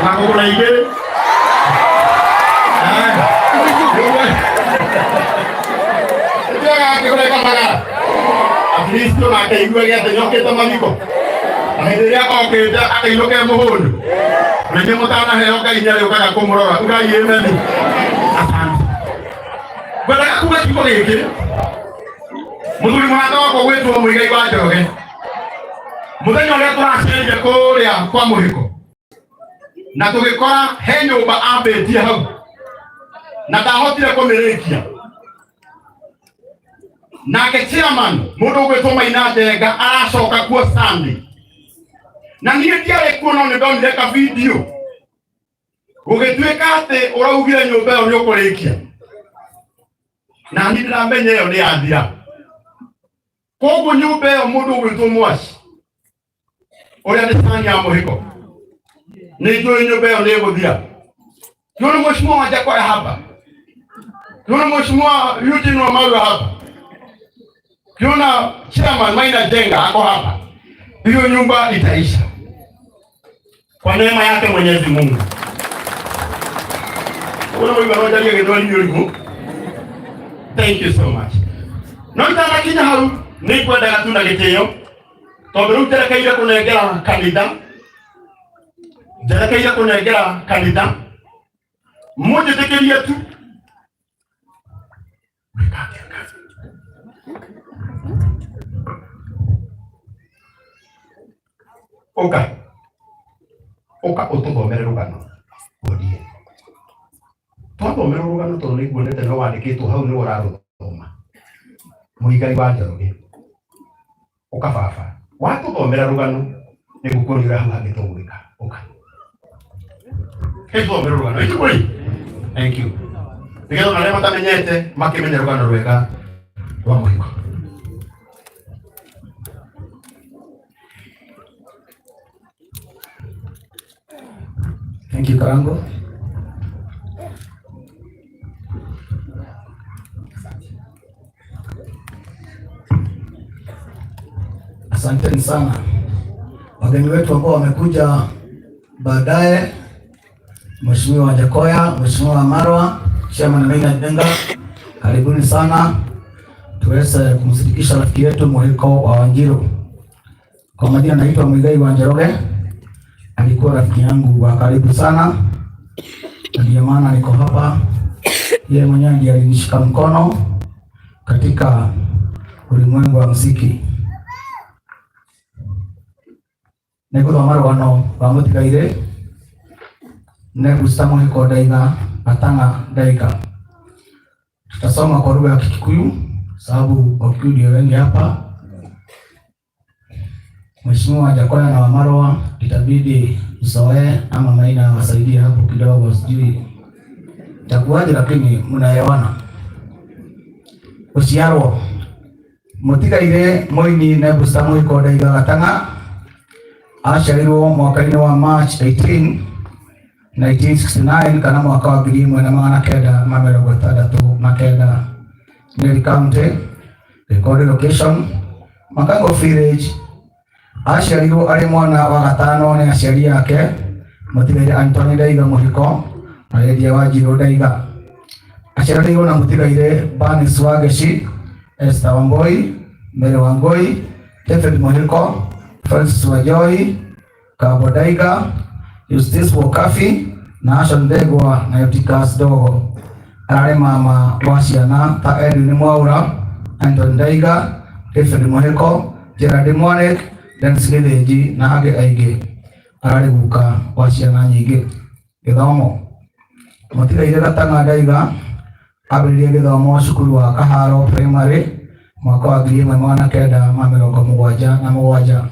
na kukuna ige kapagara at least to na kaigwe ya tenyoke to Mathiko ahiria ko ke akailoke muhundu Mwenye mutana heo ka inyale ukaya kumurora ukai yemeni asante bada kuba kiko geke muduri mwana wako wetu wa Muigai wa Njoroge muthenya uria turacenje kuria kwa Muhiko na tugikora he nyumba ambetie hau na ndahotire kumirikia nake chairman mundu gwitwo Maina Njenga aracoka kuo Sunday na niye ndiare kuona ni ndonire ka video ugituika ati uraugire nyumba yo ni ukurikia na ni ndamenye yo ni athira koguo nyumba yo mundu gwitwo Mwaci uria ni sani ya Muhiko ni njui nyumba yo ni guthira yule mheshimiwa waje kwa hapa yule mheshimiwa Eugene wa Mawe hapa yule chairman Maina Njenga ako hapa hiyo nyumba itaisha kwa neema yake Mwenyezi Mungu. Thank you so much. Nonta kinya hau ni kwenda gatunda gitio tondu terekaire kunengera kanitha terekaire kunengera kanitha mmoja tekeria tu Oka ututhomere rugano godie twathomere rugano tondu niguonete no wandikitwo hau ni uraruthoma Muigai wa Njoroge oka baba watuthomera rugano nigukurira hau hagitugwika oka thomere rugano ikuri thank you nigetha na rema tamenyete makimenya rugano rwega rwa Muhiko. Thank you, Karango. Asanteni sana wageni wetu ambao wamekuja baadaye, Mheshimiwa Jakoya, Mheshimiwa Marwa, Chairman Maina Njenga, karibuni sana tuweze kumsindikisha rafiki yetu Muhiko wa Wanjiru. Kwa majina naitwa Muigai wa Njoroge. Alikuwa rafiki yangu wa karibu sana, ndio maana niko hapa. Yeye mwenyewe ndiye alinishika mkono katika ulimwengu wa muziki. Nikuthoma rwano rwa mutigaire negusta Muhiko ndaiga atanga ndaika. Tutasoma kwa lugha ya Kikuyu sababu Wakikuyu ndio wengi hapa. Mheshimiwa Jakoya na Wamarwa itabidi usoe ama Maina wasaidie hapo kidogo, sijui Takuwaje lakini mnaelewana. Uciarwo mutigaire Muini Nebster Muhiko Ndaiga Gatanga aciarirwo mwaka-inĩ wa March 18, 1969 kana mwaka wa 1969, Nyeri County, recorded location Makango Village. Aciarirwo arĩ mwana wa gatano nĩ aciari yake mutigaire Anthony Ndaiga Muhiko na Lydia Wanjiru Ndaiga. Aciarirwo na mutigaire Banis Wageci, Esther Wangoi, Mary Wangoi, David Muhiko, Francis Wajoi, Kabo Ndaiga, Justice Wokafi na Asha Ndegwa na Eutychus Dogo. Ararĩ mama wa ciana ta Edwin Mwaura, Anthony Ndaiga, David Muhiko, Gerard Mwanek, Dennis Githinji na angĩ aingĩ. Ararĩ guka wa ciana nyingĩ. Gĩthomo mutigaire Gatanga Ndaiga ambĩrĩirie gĩthomo cukuru wa Kaharo Primary mwaka wa 1977.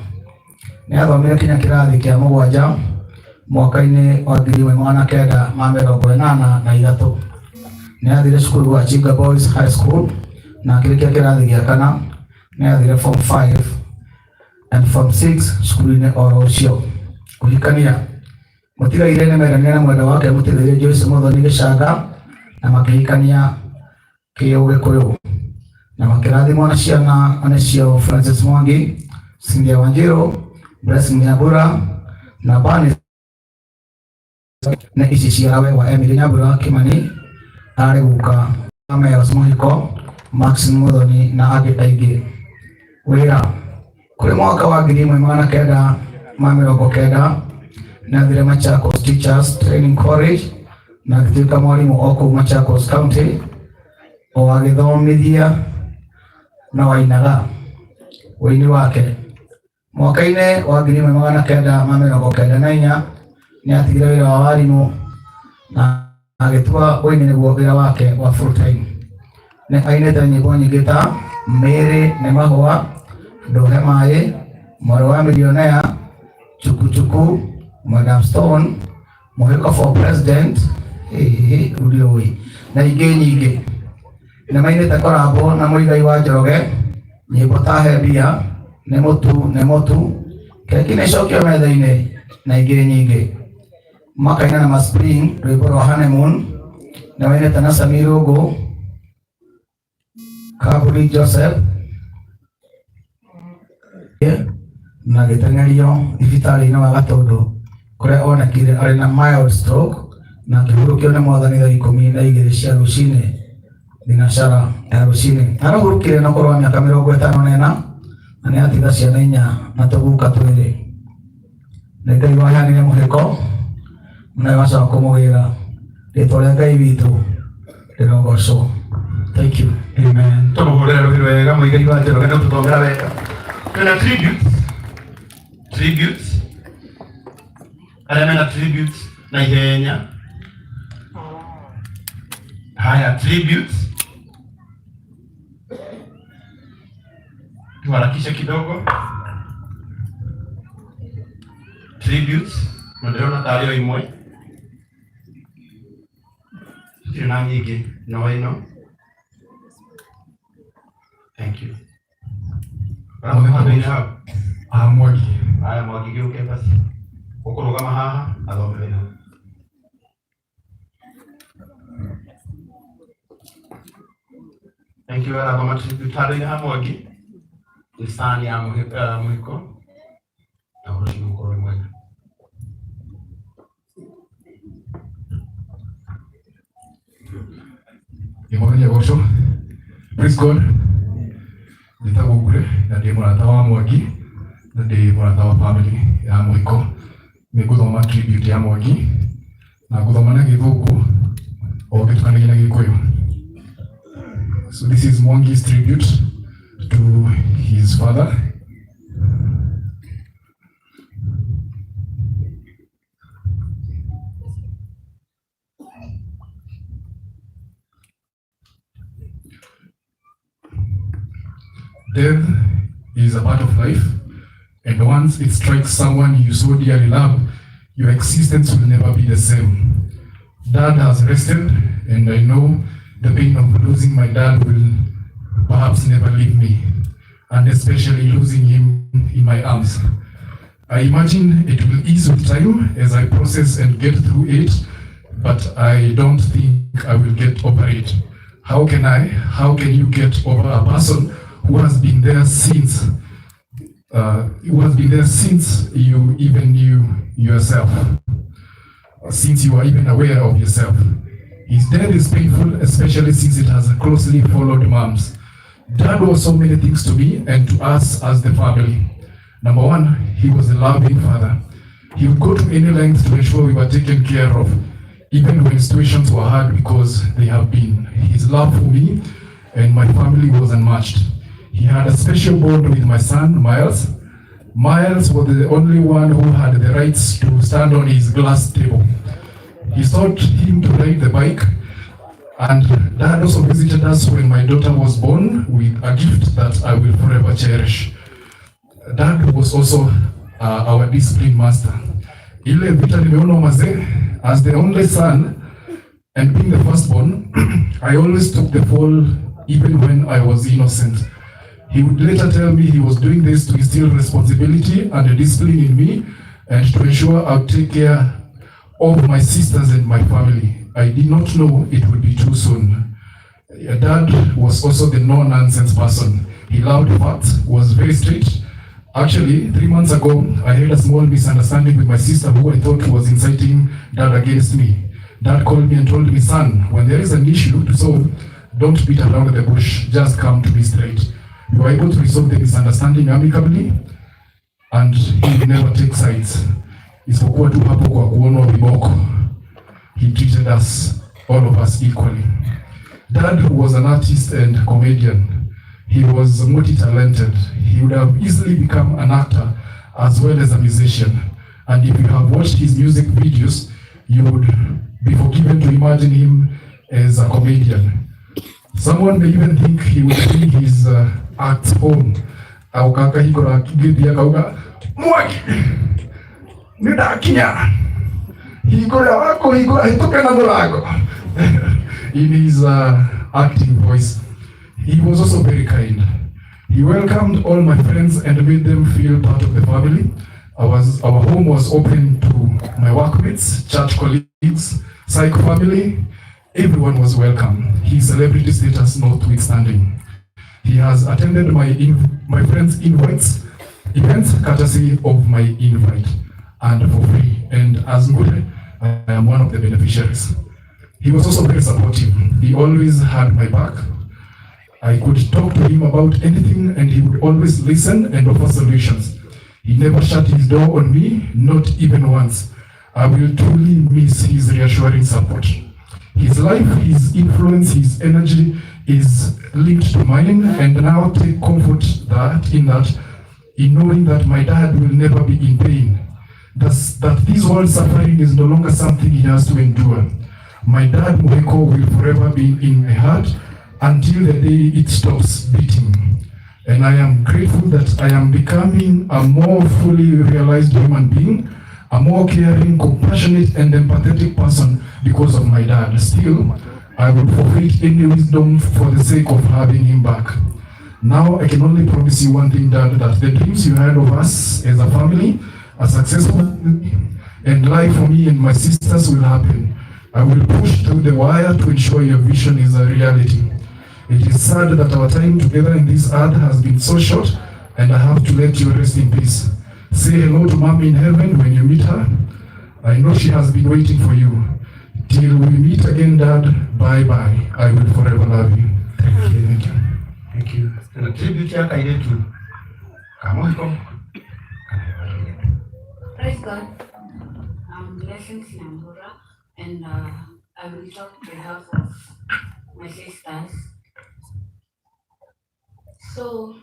Nĩ athomire kinya kĩrathi kĩa mũgwanja mwaka-inĩ wa 1983. Nĩ athire cukuru wa Chinga Boys High School na akĩrĩkia kĩrathi gĩa kana. Nĩ athire form 5 and form 6 cukuru-inĩ oro ũcio. Kũhikania mutigaire nĩ meranĩra na mwendwa wake mutigaire Joyce Muthoni Gĩcanga na makĩhikania kĩũgĩkũyũ na makĩrathimwo na ciana nĩcio Francis Mwangi, Cynthia Wanjiru, Blessing Nyambura na Banis na ici ciarawe wa Emily Nyambura Kimani. Arĩ guka Amos Muhiko, Maxine Muthoni na angĩ aingĩ. Wĩra kũrĩ mwaka wa 1990 nĩ athire Machakos Teachers Training College na agĩtuĩka mwarimũ o kũu Machakos County, o agĩthomithia na wainaga wĩini wake. Mwaka-inĩ wa 1994 nĩ atigire wĩra wa warimũ na agĩtua wĩini nĩguo wĩra wake wa full time. Nĩ ainĩte nyĩmbo nyingĩ ta Mĩrĩ nĩ Mahũa, Ndũhe Maĩ, Mwarĩ wa Millionaire, Chuku Chuku, Madam Stone, Muhiko for President, Ulioi na ingĩ nyingĩ. Nĩ mainĩte korabo na Mũigai wa Njoroge, nyĩmbo ta He Mbia, Nĩ Mũtu, Keki Nĩ Cokio Metha-inĩ na ingĩ nyingĩ. Makaina na Spring, rwĩmbo rwa Honeymoon. Nĩ mainĩte na Samir Ũngũ, Kaburi Joseph na gĩteng'erio thibitarĩ-inĩ wa Gatũndũ kũrĩa onekire arĩ na mild stroke na akĩhurũkio nĩ Mwathani thaa 12 cia rũcinĩ thinacara ya rũcinĩ. Arahurũkire na ũkũrũ wa mĩaka 54 na nĩ atiga ciana 4 na tũguka 2. Nĩ Ngai waheanire Muhiko na agacoka kũmũgĩra. Rĩĩtwa rĩa Ngai witũ rĩrogocwo. Thank you. Amen. Tũmũhũrĩre rũhĩ rwega Mũigai wa Njoroge na tũthomera wega. Twĩna tributes. Arĩa mena tributes na ihenya. Haya, tributes. Tuharakishe kidogo. Tributes. Mwendeleo tario imwe. Tuna nyingi. No. Thank you. Mwagi. Haya, Mwagi gĩũke basi. Ũkũrũgama haha athomere hau. Thank you. Arathoma tribute handũ-inĩ ha Mwangi. Nisani ya Muhiko. Na ũrũci ũkorwo mwega. Imoranya gosho. Praise God. Njĩtagwo Ngure na ndĩ mũrata wa Mwangi na ndĩ mũrata wa family ya Muhiko. Nĩ ngũthoma tribute ya Mwangi na ngũthoma na Gĩthũngũ o gĩtukanagia na Gĩkũyũ. So this is Mwangi's tribute to his father. Death is a part of life, and once it strikes someone you so dearly love, your existence will never be the same. Dad has rested and I know the pain of losing my dad will perhaps never leave me, and especially losing him in my arms. I imagine it will ease with time as I process and get through it, but I don't think I will get over it. How can you get over a person who has been there since you even knew yourself, since you are even aware of yourself? His death is painful, especially since it has closely followed Mom's. Dad was so many things to me and to us as the family. Number one, he was a loving father. He would go to any length to ensure we were taken care of, even when situations were hard, because they have been. His love for me and my family was unmatched. He had a special bond with my son, Miles. Miles was the only one who had the rights to stand on his glass table. He taught him to ride the bike, and Dad also visited us when my daughter was born with a gift that I will forever cherish. Dad was also our discipline master. Ile vita nimeona mazee, as the only son and being the firstborn, I always took the fall even when I was innocent. He would later tell me he was doing this to instill responsibility and a discipline in me and to ensure I would take care of my sisters and my family. I did not know it would be too soon. Dad was also the no-nonsense person. He loved facts, was very strict. Actually, 3 months ago, I had a small misunderstanding with my sister who I thought was inciting Dad against me. Dad called me and told me, son, when there is an issue to solve, don't beat around the bush, just come to me straight. We were able to resolve the misunderstanding amicably, and he would never take sides. Isipokuwa tu hapo kwa kuonwa viboko. He treated us, all of us, equally. Dad was an artist and comedian. He was multi-talented. He would have easily become an actor as well as a musician. And if you have watched his music videos, you would be forgiven to imagine him as a comedian. Someone may even think he would bring his acts home. Au kaka hikora kigeti kauga mwaki nida kinya hikora wako hikora hitoka na dolago. In his acting voice. He was also very kind. He welcomed all my friends and made them feel part of the family. Our home was open to my workmates, church colleagues, psych family. Everyone was welcome. His celebrity status notwithstanding. He has attended my friends' events courtesy of my invite and for free. And as good, I am one of the beneficiaries. He was also very supportive. He always had my back. I could talk to him about anything and he would always listen and offer solutions. He never shut his door on me, not even once. I will truly miss his reassuring support. His life, his influence, his energy is linked to mine, and now take comfort in knowing that my dad will never be in pain. That this world suffering is no longer something he has to endure. My dad, Muhiko, will forever be in my heart until the day it stops beating. And I am grateful that I am becoming a more fully realized human being, a more caring, compassionate, and empathetic person because of my dad. Still, I will forfeit any wisdom for the sake of having him back. Now, I can only promise you one thing, Dad, that the dreams you had of us as a family, a successful and life for me and my sisters will happen. I will push through the wire to ensure your vision is a reality. It is sad that our time together in this earth has been so short, and I have to let you rest in peace. Say hello to Mom in heaven when you meet her. I know she has been waiting for you. Till we meet again, Dad, bye-bye. I will forever love you. Thank you. Thank you. Thank you. And a tribute here, Kaidetu. Muhiko. Praise God. Blessings in Angola, and I will talk on behalf of my sisters. So,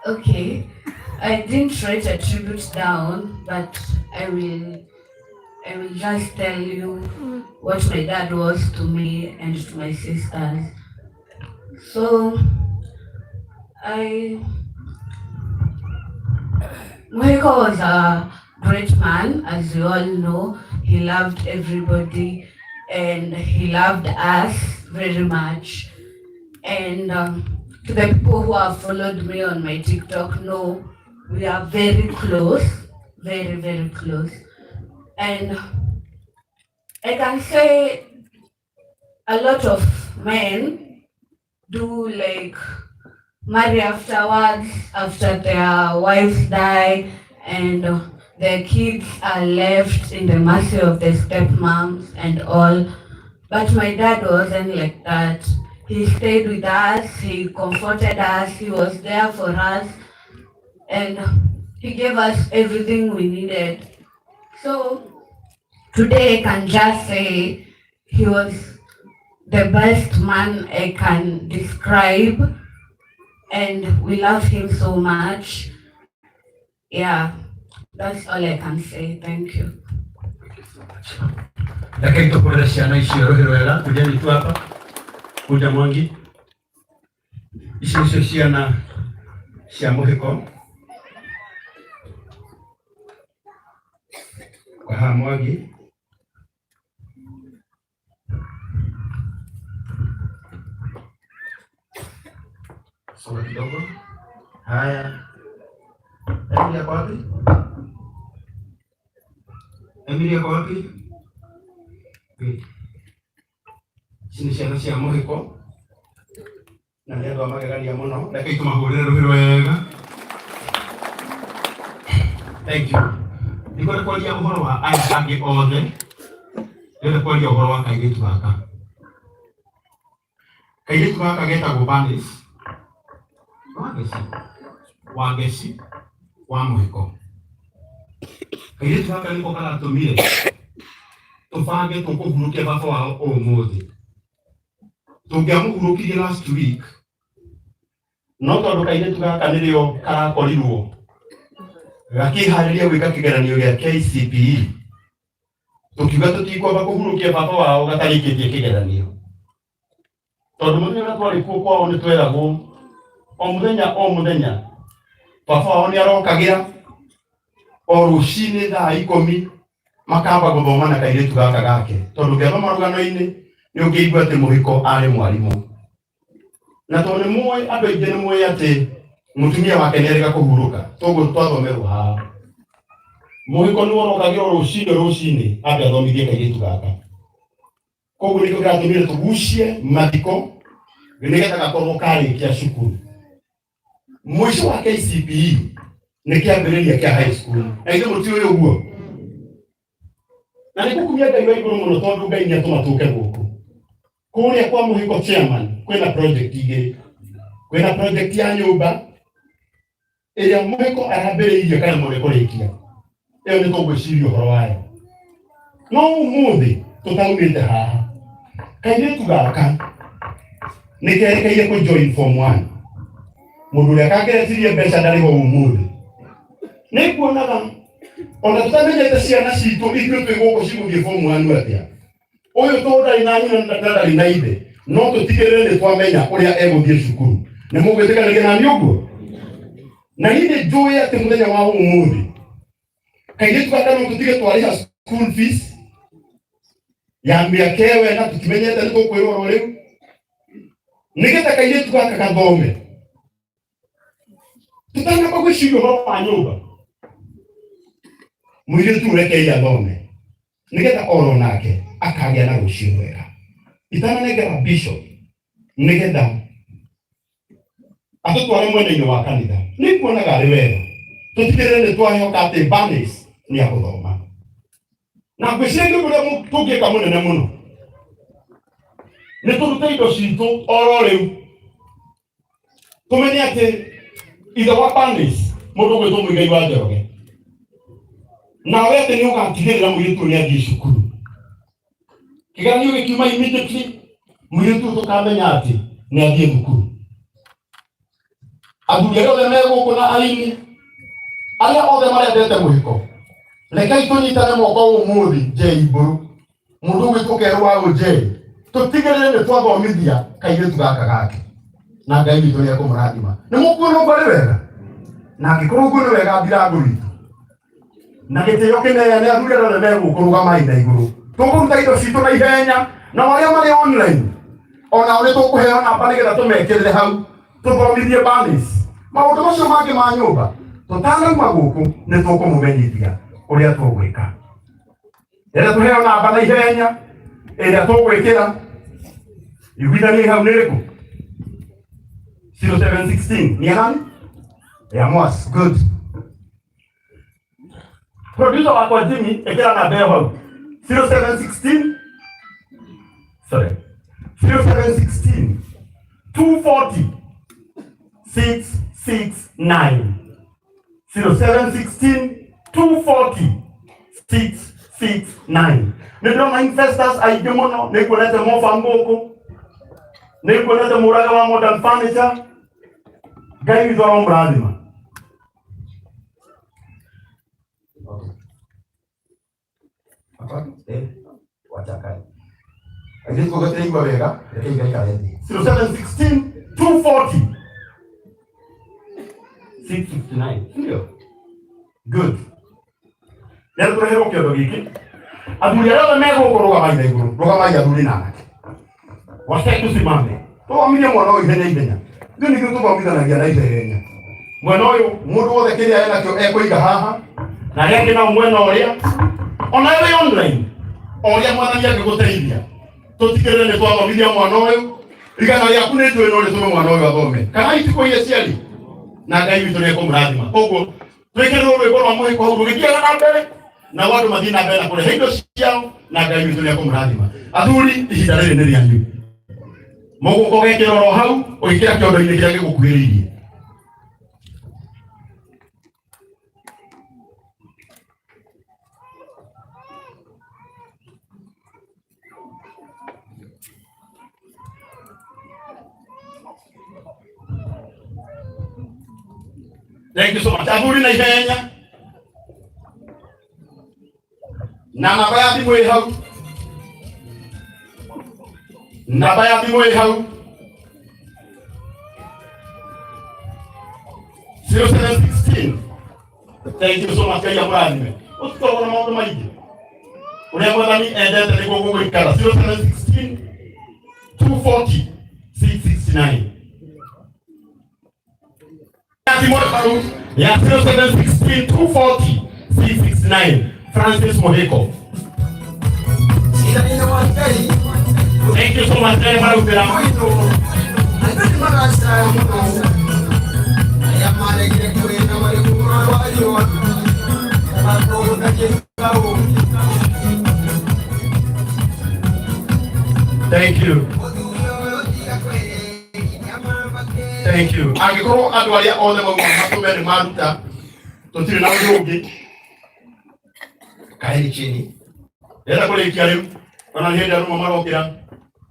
okay, I didn't write a tribute down, but I will just tell you what my dad was to me and to my sisters. So, Muhiko was a great man, as you all know. he loved everybody, and he loved us very much. And to the people who have followed me on my TikTok know we are very close, very, very close. And I can say a lot of men do like marry afterwards, after their wives die, and their kids are left in the mercy of the stepmoms and all. But my dad wasn't like that. He stayed with us, he comforted us, he was there for us, and he gave us everything we needed. So today I can just say he was the best man I can describe, and we love him so much. Yeah, that's all I can say. Thank you. Lakini tukuona siana icio rohero wega kuja nitu hapa kuja Mwangi icio siana cia Muhiko kwa Mwangi soga kidogo. Haya, Emilia kwa wapi? Emilia kwa wapi? Sini ciana cia Muhiko na nĩ andũ a magegania mũno, reke tũmahũrĩre rũhĩ wega. Thank you. Nĩkũrĩ kwaria ũhoro wa aya angĩ othe, nĩkũrĩ kwaria ũhoro wa kairĩtu gaka. Kairĩtu gaka getagwo Banis Wangeci wa Muhiko. Kairĩtu gaka nĩko karatũmire tufange tukuhurukia baba wao ũmũthĩ. Tũngĩamũhurũkirie last week, no tondũ kairĩtu gaka nĩrĩo karakorirwo gakĩharĩria gwĩka kĩgeranio gĩa KCPE, tũkiuga tũtikwamba kũhurũkia baba wao gatarĩkĩtie kĩgeranio. Tondũ mũthenya ũrĩa twarĩ kuo kwao nĩtweragwo o mũthenya baba wao nĩarokagĩra o rũcinĩ thaa 10 makamba gũthoma na kairĩtu gaka gake. Tondũ ngĩthoma rũgano-inĩ nĩũngĩigua atĩ Muhiko arĩ mwarimũ. Na tondũ nĩmũĩ andũ aingĩ nĩmũĩ atĩ mũtumia wake nĩarega kũhurũka, toguo twathomerwo haha. Muhiko nĩworokagĩra rũcinĩ ambe athomithie kairĩtu gaka. Koguo nĩkĩo kĩratũmire tũgucie Mathiko nĩgetha gakorwo karĩkia cukuru. Mũico wa KCPE nĩ kĩambĩrĩria kĩa high school. Na ithuĩ mũtiũĩ ũguo. Na nĩkũkumia Ngai wa igũrũ mũno tondũ Ngai nĩatũma tũke gũkũ. Kũrĩa kwa Muhiko chairman kwĩna project igĩrĩ. Kwĩna project ya nyũmba ĩrĩa Muhiko arambĩrĩirie kana mũrĩkũrĩkia. Ĩyo nĩ tũgwĩciria ũhoro wayo. No ũmũthĩ tũtaumĩte haha. Kairĩtu gaka nĩkerekeire kũ join form 1. Mũndũ ũrĩa kangĩretirie mbeca ndarĩ ho ũmũthĩ. Nĩkuonaga ona tutamenyete ciana citũ ithuĩ twĩ gũkũ cigũthiĩ form 1 atĩa. Ũyũ tondũ ndarĩ na nyina na ndarĩ na ithe, no tũtigĩrĩre nĩtwamenya ũrĩa egũthiĩ cukuru. Nĩ mũgwĩtĩkanĩria nani ũguo? Na niĩ njũĩ atĩ mũthenya wa ũmũthĩ kairĩtu gaka no tũtige twarĩha school fees ya mĩaka ĩyo na tũtimenyete nĩ tũkwĩrwo oro rĩu, nĩgetha kairĩtu gaka gathome. Tũtanamba gwĩciria ũhoro wa nyũmba, mũirĩtu rekei athome nĩgetha oro nake akagĩa na rũciũ rwega. Itananengera bishop nĩgetha atũtware mwena-inĩ wa kanitha. Nĩkuonaga arĩ wega tũtigĩrĩre nĩtwahoka atĩ Banis nĩagũthoma. Na ngwĩciria ũndũ ũrĩa tũngĩka mũnene mũno nĩ tũrute indo citũ oro rĩu. Tũmenye atĩ ithe wa Banis mũndũ ũgwĩtwo Mũigai wa Njoroge, nawe atĩ nĩũgatigĩrĩra mũirĩtu nĩathiĩ cukuru. Kĩgeranio gĩkiuma immediately, mũirĩtu tũkamenya atĩ nĩathiĩ thukuru. Athuri arĩa othe megũkũ na aini arĩa othe marendete Muhiko, rekei tũnyitane moko ũmũthĩ Njeri Mbũrũ, mũndũ ũgwĩtwo Kerũ wa Ũnjeri, tũtigĩrĩre nĩtwathomithia kairĩtu gaka gake na Ngai witũ nĩekũmũrathima. Nĩ mũkuona ũguo nĩ wega? Na angĩkorwo ũguo nĩ wega mbirangũ witũ na gĩtĩo kĩnene nĩ athuri arĩa megũkũrũgama ina igũrũ. Tũkũruta indo citũ na ihenya, na arĩa marĩ online ona nĩ tũkũheo namba nĩgetha tũmekĩrĩre hau tũthomithie banners. Maũndũ macio mangĩ ma nyũmba tũtanauma gũkũ nĩ tũkũmũmenyithia ũrĩa tũgwĩka. Rĩrĩa tũheo namba na ihenya ĩrĩa tũgwĩkĩra iguithanie hau nĩ ĩrĩkũ? 0716 ni nani? Ya Mwas, good. Producer wako Jimmy ekera namba yao hau 0716 240 669 0716 240 669. Nĩndĩrona investors aingĩ mũno nĩkuonete mofa ngũkũ, nĩkuonete mũraga wa modern furniture. Ngai witũ aromũrathima. Agĩtwo gũteithio wega, reke Ngai karethi. 0716 240 669. Ndio. Good. Ndio tũreherwo kĩondo gĩkĩ. Athuri arĩa othe megũkũrũgama ina igũrũ, rũgamai athuri na anake. Wacha tusimame. Tuamithie mwana ũyũ ihenya. Ndio nĩguo tũthomithanagia na ihenya. Mwena ũyũ mũndũ wothe kĩrĩa enakĩo ekũiga haha, na arĩa angĩ nao mwena ũrĩa. Ona ĩrĩ online, ũrĩa mwathani angĩgũteithia. Tũtigĩrĩre nĩ twathomithia mwana ũyũ, rigana rĩaku nĩ njũĩ no rĩtũme mwana ũyũ athome. Kana itikũ iria ciarĩ, na Ngai witũ nĩ ekũmũrathima. Ũguo twĩkĩrĩrwo rwĩmbo rwa Muhiko hau rũgĩthiaga na mbere, na andũ mathiĩ na mbere na kũrehe indo ciao, na Ngai witũ nĩ ekũmũrathima. Athuri, ihinda rĩrĩ nĩ rĩanyu. Mũgũko gekĩra oro hau, ũgĩkĩra kĩondo-inĩ kĩrĩa gĩgũkuhĩrĩirie. Thank you so much. Athuri na ihenya. Na namba ya thimũ ĩ hau. Namba ya thimũ ĩ hau. 0716. Thank you so much. Ngai amũrathime. Ũtikoragwo na maũndũ maingĩ. Ũrĩa mwathani endete nĩguo gũgũikara. 0716 240 669. Ya 0716 240 669. Francis Muhiko. Thank you so much. Thank you. Thank you. Angĩkorwo andũ arĩa othe matũme nĩ maruta, tũtirĩ na ũndũ ũngĩ. Kaeni chini. Enda kũrĩkia rĩu, ona hĩndĩ arũma marokĩra,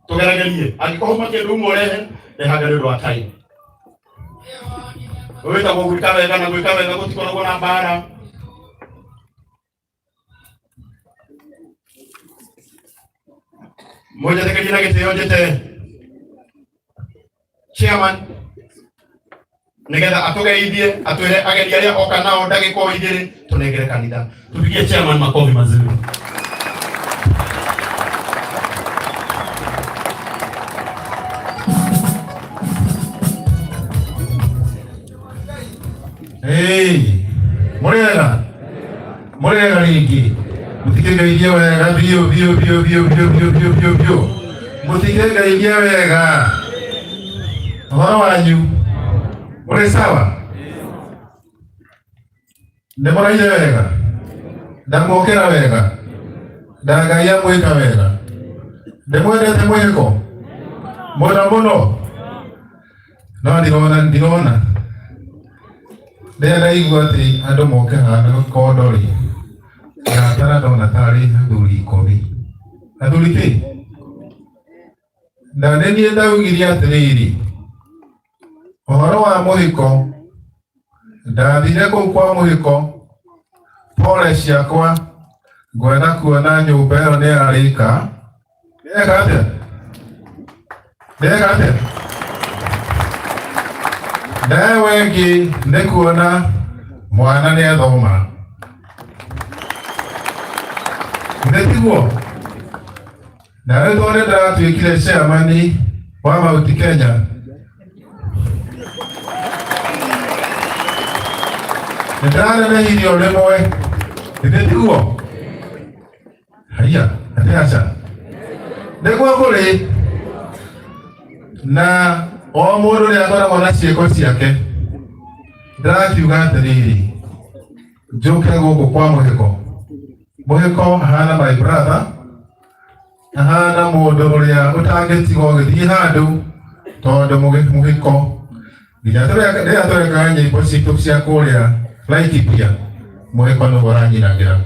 tũgeragerie. Angĩkorwo makĩndũ ũmwe ũrehe, rehaga nĩ ũndũ wa time. Wĩtagwo gwĩka wega na gwĩka wega gũtikoragwo na mbara. Mũnjetekerie na gĩtĩo njĩte chairman nĩgetha atũgeithie, atwĩre ageni arĩa oka nao ndagĩka o igĩrĩ tũnengere kanitha. Tupigie chairman makofi mazuri. Hey, Morena rĩngĩ. Mũtigeithie wega biũ. Mũtigeithie wega. Ũhoro wanyu? Mũrĩ sawa? Ndĩmũraire wega? Ndamũkĩra wega? Ngai amwĩka wega? Ndĩmwendete Muhiko? Mũno? No ndirona. Rĩrĩa ndaigua atĩ andũ moke haha na gũkorwo ndatara ndona tarĩ athuri 10. Athuri kĩ? Na nĩ ndaugire atĩrĩrĩ, ũhoro wa Muhiko, ndathire kũu kwa Muhiko, pole ciakwa, ngwenda kuona nyũmba ĩyo nĩ yarĩka. Ndĩreka atĩa? Ndawe wengi nĩ kuona mwana nĩ athoma. Ndetiguo. Na wewe tuone ndio tuikile chairman wa Mount Kenya. Ndana na hili olemoe. Ndetiguo. Haya, acha. Ndegwa kule. Na o mundu ni akoragwo na ciĩko ciake. Ndirakiuga atĩrĩrĩ, njoke gũkũ kwa Muhiko ahana my brother, ahana mũndũ ũrĩa ũtangĩtiga ũgĩthiĩ handũ tondũ Muhiko nginya tũrekaga nyĩmbo citũ cia kũrĩa Laikipia, Muhiko nĩguo aranyinagĩra.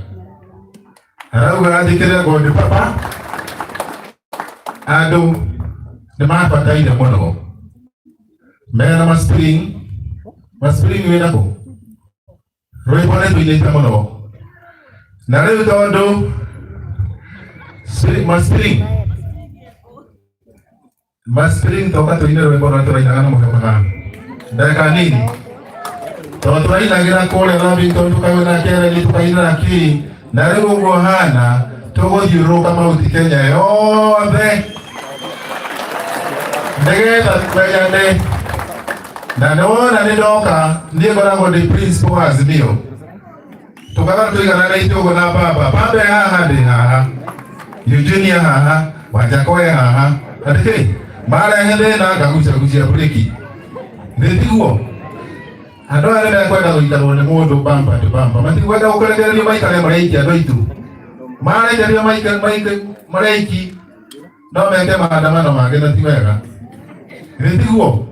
Arauga athikĩrĩre God Papa, andũ nĩmabataire mũno mena maspring wĩna kũ rwĩmbo nĩtũinĩte mũno na rĩu tondũ maspring toka tũine rwĩmbo rũrĩa tũrainaga na Muhiko ndeka nini tondũ tũrainagĩra kũrĩa Lavington tũkaina Kereni tũkaina Kii na rĩu ũguo hana tũgũthiũrũrũka Mount Kenya yothe nĩgetha tũmenyane. Na nona nĩndoka nĩngoragwo ndĩ principal wa Azimio. Tukaga tũigana itũgũ na baba haha ndĩ haha, Eugenia haha, Wanjakoe haha, atĩkĩ marehe thĩna ngagucia breki. Ndĩtiguo andũ arĩa mekwenda gũikarwo nĩ mũndũ bamba ndĩ bamba matikwenda gũkũrekererio maikare marĩiki andũ aitũ marekererio marĩiki no meke maandamano mangĩ na ti wega. Ndĩtiguo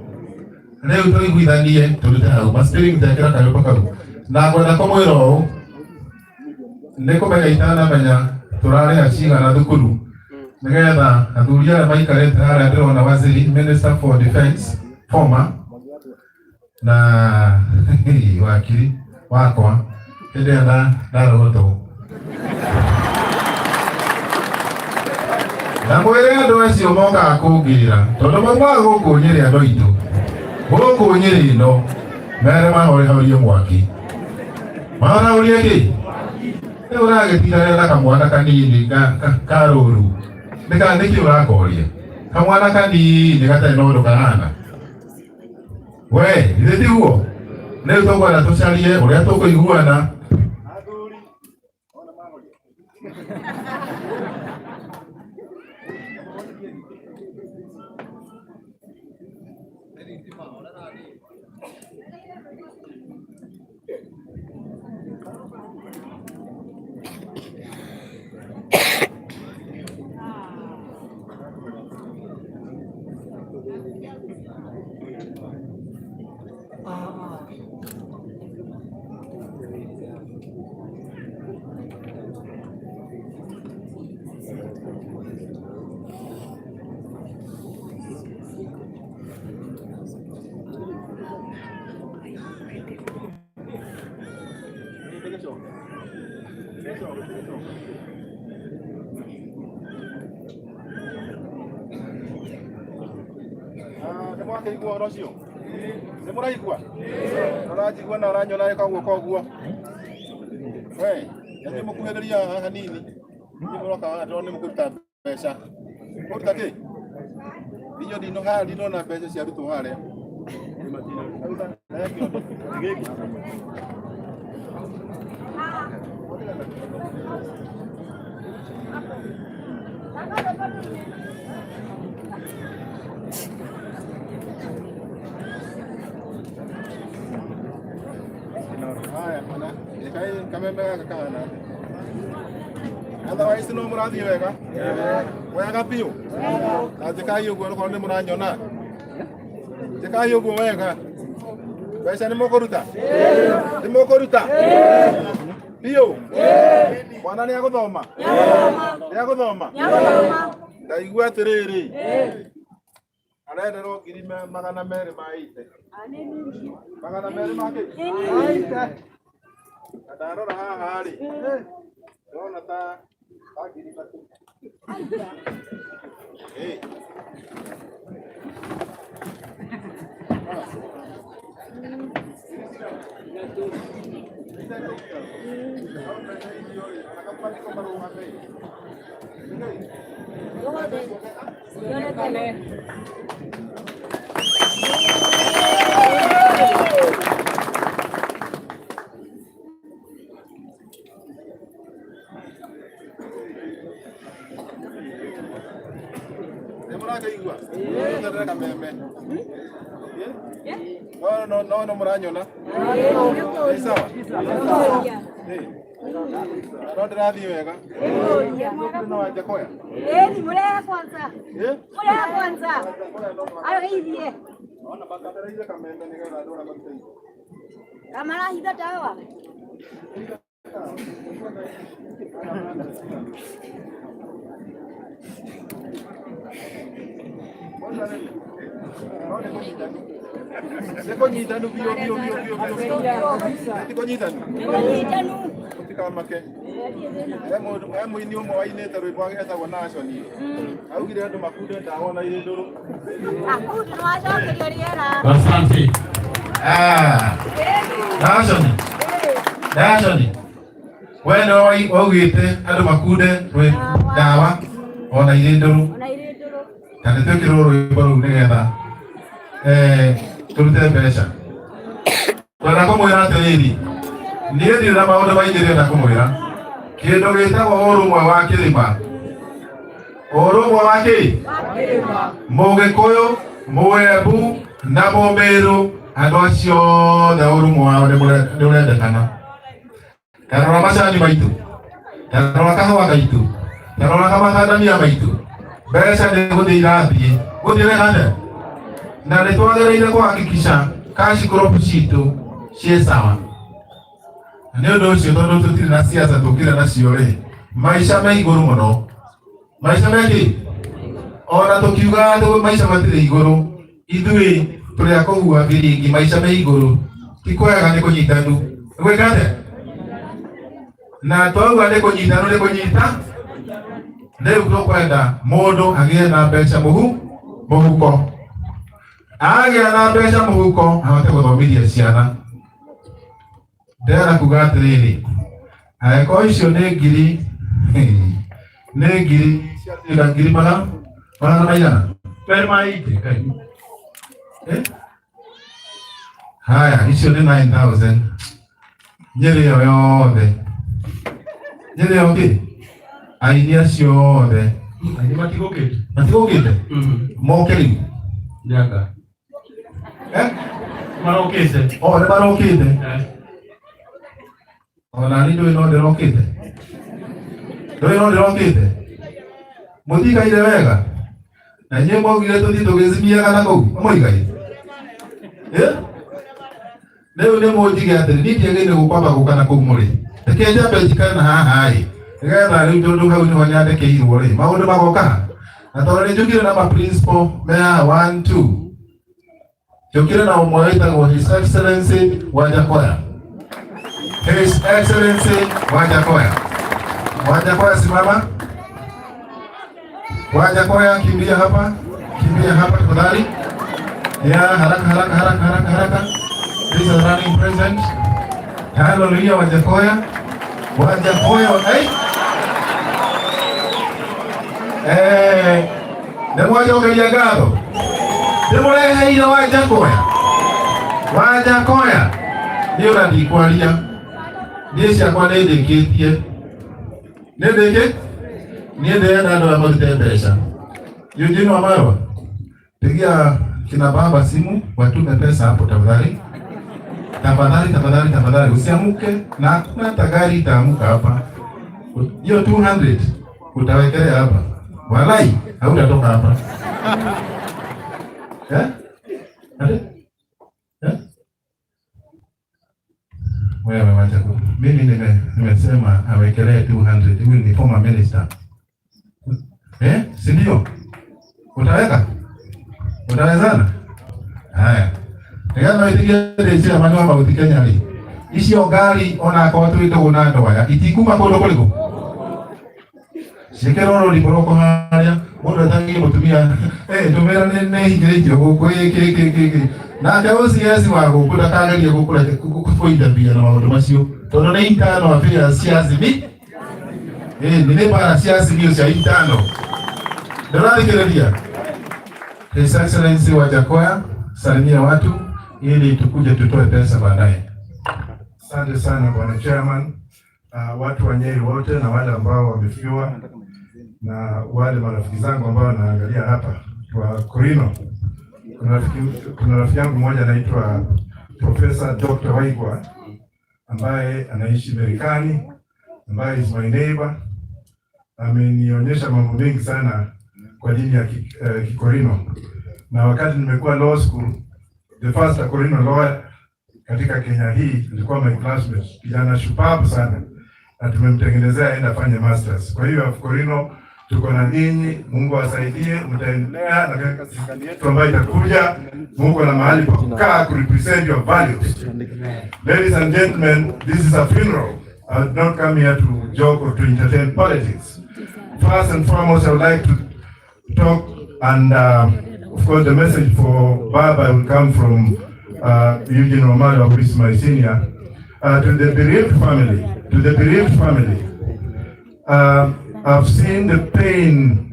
leo tũiguithanie tũrute hau mastering tekĩra kanyũmba kau na ngwenda kũmwĩra ũũ nĩkũmenya itanamenya tũrarĩha cigana thukuru nĩgetha athuri arĩa maikarĩte harĩa ndĩrona waziri Minister for Defense former na wakiri wakwa hĩndĩ ĩyo ndarogotwo na mwĩre andũ acio mokaga kũngĩra tondũ maumaga gũkũ Nyeri andũ aitũ gũkũ Nyeri ĩno mere mahorehorie mwaki mahorehorie kĩ rĩu ũragĩtira na kamwana kanini karũru nĩkĩ ũrakoria kamwana kanini gatarĩ na ũndũ kahana we ithe tiguo rĩu tũkwenda tũcarie ũrĩa tũkũiguana. Nĩmwakĩigua ũhoro ũcio? Nĩmũraigua? Ũranjigua na ũranyona guoko ũguo? We, nĩ mũkuhĩrĩria haha hanini. Nĩmũroka haha ndĩrona nĩmũkũruta mbeca. Mũruta kĩ? Ndinona mbeca ciarutwo harĩa. Haya, kamembe gaka kana. Otherwise no mũrathiĩ wega? Wega biũ? Na njĩkai ũguo rũkorwo nĩ mũranyona. Njĩkai ũguo wega. Mbeca nĩ mũkũruta? Nĩ mũkũruta? Biũ? Mwana nĩ agũthoma? Nĩ agũthoma? Ndaigua atĩrĩrĩ. Arenderwo 200 ma ite. 200 ma kĩ? Ndarora haha rĩ. Ndona ta 3,000. No, muranyona. Sawa. Ndirathi wega. No waje koya. Ni mureha kwanza. Mureha kwanza. Ayo hivi. Ona bakatara ile kamembe nigetha ndora matuteithie. Kamara hitha dawa. Sekonyitanu bio. Sekonyitanu. Tikamake. Emu ini umwe wainete rwimbo agetagwo naconi. Augire andu makunde ndawona iri nduru. Akundi nwacokerio riera. Asante. Naconi. Wene waugite andu makunde ndawa ona iri nduru. Kana twikirwo rwimbo ruu nigetha turute mbeca. Twenda kumwira atiriri, niĩ ndirĩ na maũndũ maingĩ ndĩrenda kũmwĩra. Kĩndũ gĩtagwo ũrũmwe wa kĩrĩma. Ũrũmwe wa kĩ? Mũgĩkũyũ, Mũembu na Mũmĩrũ, andũ acio othe ũrũmwe wao nĩũrendekana. Tarora macani maitũ, tarora kahũa gaitũ, tarora makandamia maitũ. Mbeca nĩ gũthiĩ irathiĩ, gũthiĩ wehane. Na nĩtwagĩrĩire kũhakikisha cash crop citũ ciĩ sawa. Nĩ ũndũ ũcio tondũ tũtirĩ na siasa tũkĩrĩ nacio rĩ, maica me igũrũ mũno. Maica mekĩ? Ona tũkiuga maica matirĩ igũrũ, ithuĩ tũrĩ a kũhua biringi, maica me igũrũ. Ti kwega nĩ kũnyitanu. Gwĩka atĩa? Na twauga nĩ kũnyitanu nĩ kũnyita. Rĩu tũkwenda mũndũ agĩe na mbeca mũhuko. Agĩa na mbeca mũhuko ahote gũthomithia ciana. Ndĩrenda kuga atĩrĩrĩ, angĩkorwo icio nĩ ngiri magana maigana? Haya, icio nĩ 9,000. Nyeri ĩyo yothe. Nyeri ĩyo kĩ? Aini acio othe. Matigũkĩte? Moke rĩu. Nĩanga. Marokĩte. Nĩ marokĩte. Ona niĩ ndũĩ no ndĩrokĩte. Ndũĩ no ndĩrokĩte. Mũtigaire wega. Na inyuĩ mwaugire tũthiĩ tũgĩcimiaga na kũu. Mũigai. Rĩu nĩ mũnjige atĩrĩ, niĩ ndiagĩrĩire gũkwamba gũka na kũu mũrĩ. Reke njambe njikare na haha ĩ. Nĩgetha rĩu tondũ hau nĩho nyandĩkĩirwo rĩ, maũndũ magoka. Na tondũ nĩ njũkire na ma-principal maya 1, 2. Njũkire na ũmwe wĩtagwo His Excellency Wanjakoya. His Excellency Wanjakoya. Wanjakoya simama. Wanjakoya kimbia hapa tafadhali. Ya haraka. This is running present. Hallelujah Wanjakoya. Wanjakoya, Nĩmwacokeria ngatho. Ndĩmũreheire Wanjakoya. Wanjakoya. Niĩ ona ndikwaria. Niĩ ciakwa nĩndĩkĩtie. Niĩ ndĩrenda andũ marute mbeca. Eugene Wamarwa, pigia kina baba simu watume pesa hapo tafadhali. Tafadhali usiamuke na hakuna hata gari itaamuka hapa. Hiyo 200 utawekelea hapa. Walai, hautatoka hapa. Wewe wacha ku. Mimi nimesema awekelee 200. Huyu ni former minister. Si ndio? Utaweka? Utawezana? Haya. Nĩgetha wĩtĩkie ndĩcia manyo maguti Kenya rĩ. Icio ngari ona akorwo twĩtagwo na ndoya itikuma kũndũ kũrĩkũ. Ciĩkĩrwo rũri kũroko harĩa mũndũ atangie mũtumia tũmĩra nĩ hingĩrĩtio gũkũ gĩkĩ. Nake ũcieci wa gũkũ ndakageria gũkũra mbia na maũndũ macio. Tono na intano afia siasa mi. Nile para siasa mi usia intano. Dorani kiredia. His Excellency Wajakoya, salimia watu ili tukuje tutoe pesa baadaye. Asante sana Bwana Chairman, watu wa Nyeri wote na wale ambao wamefiwa na wale marafiki zangu ambao wanaangalia hapa kwa Korino. Kuna rafiki yangu mmoja anaitwa Professor Dr. Waigwa ambaye anaishi Marekani, ambaye is my neighbor. Amenionyesha mambo mengi sana kwa dini ya Kikorino. Na wakati nimekuwa law school, the first Korino lawyer katika Kenya hii ilikuwa my classmate, kijana shupavu sana, na tumemtengenezea aende afanye masters. Kwa hiyo Korino tuko na ninyi, Mungu asaidie, mtaendelea na katika serikali yetu ambayo itakuja. Mungu ana mahali pa kukaa ku represent your values. Ladies and gentlemen, this is a funeral. I did not come here to joke or to entertain politics. First and foremost, I would like to talk, and of course the message for Baba will come from Eugene Omaro, who is my senior, to the bereaved family. I've seen the pain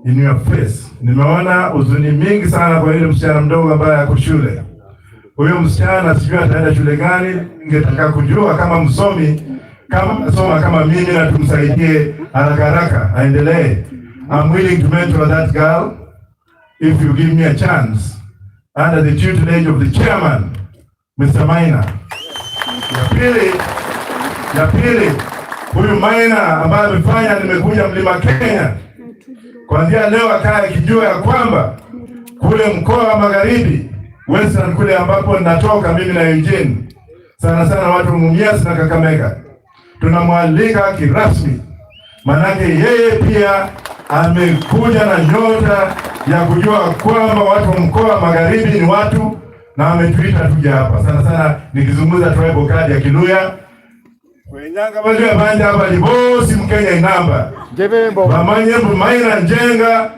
in your face. Nimeona huzuni mingi sana kwa ile msichana mdogo ambaye ako shule. Huyo msichana sijui ataenda shule gani, ningetaka kujua kama msomi, kama nasoma kama mimi, na tumsaidie haraka haraka aendelee. I'm willing to mentor that girl if you give me a chance under the tutelage of the chairman, Mr. Maina. Ya pili, huyu Maina ambaye amefanya nimekuja Mlima Kenya. Kuanzia leo akae kijua ya kwamba kule mkoa wa Magharibi, Western kule ambapo natoka mimi na Eugene, sana sana watu Mumias na Kakamega, tunamwalika kirasmi. Manake yeye pia amekuja na nyota ya kujua kwamba watu wa mkoa wa Magharibi ni watu, na ametuita tuje hapa. Sana sana nikizungumza tribal card ya Kiluya. Wenyanga bali ya banja hapa ni bosi Mkenya inamba. Bamanye Maina Njenga.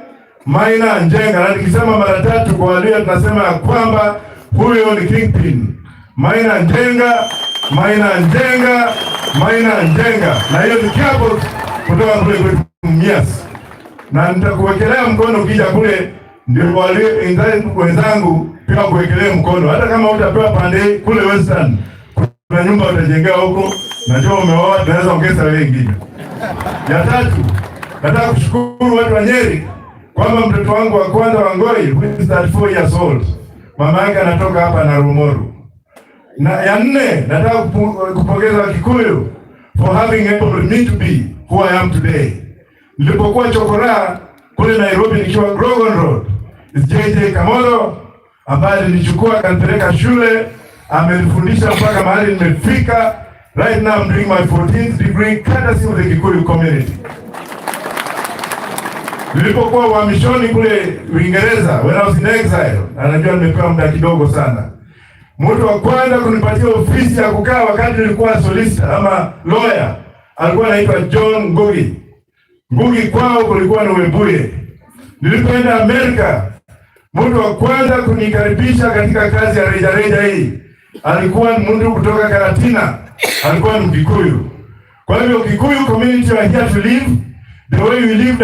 Na nikisema mara tatu kwa walio tunasema ya kwamba huyo ni kingpin. Maina Njenga. Na hiyo ni kiapo kutoka kule Mumias. Na nitakuwekelea mkono ukija kule, ndio walio wenzangu pia kuwekelea mkono. Hata kama utapewa pande kule Western, kuna nyumba utajengea huko, najua umeoa, tunaweza ongeza wengine. Ya tatu, nataka kushukuru watu wa Nyeri kwamba mtoto wangu wa kwanza wa Ngoi, who is 34 years old, mama yake anatoka hapa na Rumoru. Na ya nne, nataka kupongeza Wakikuyu for having able me to be who I am today. Nilipokuwa Chokora kule Nairobi nikiwa Grogan Road, JJ Kamolo ambaye nilichukua kanipeleka shule, amenifundisha mpaka mahali nimefika. Right now I'm doing my 14th degree courtesy of the Kikuyu community. Nilipokuwa uhamishoni kule Uingereza, when I was in exile, anajua nimepewa muda kidogo sana. Mtu wa kwanza kunipatia ofisi ya kukaa wakati nilikuwa solicitor ama lawyer alikuwa anaitwa John Ngugi kwao kulikuwa na Webuye. Nilipoenda Amerika, mtu wa kwanza kunikaribisha katika kazi ya reja hii alikuwa mtu kutoka Karatina, alikuwa ni Mkikuyu. Kwa hivyo Kikuyu community are here to live the way we live.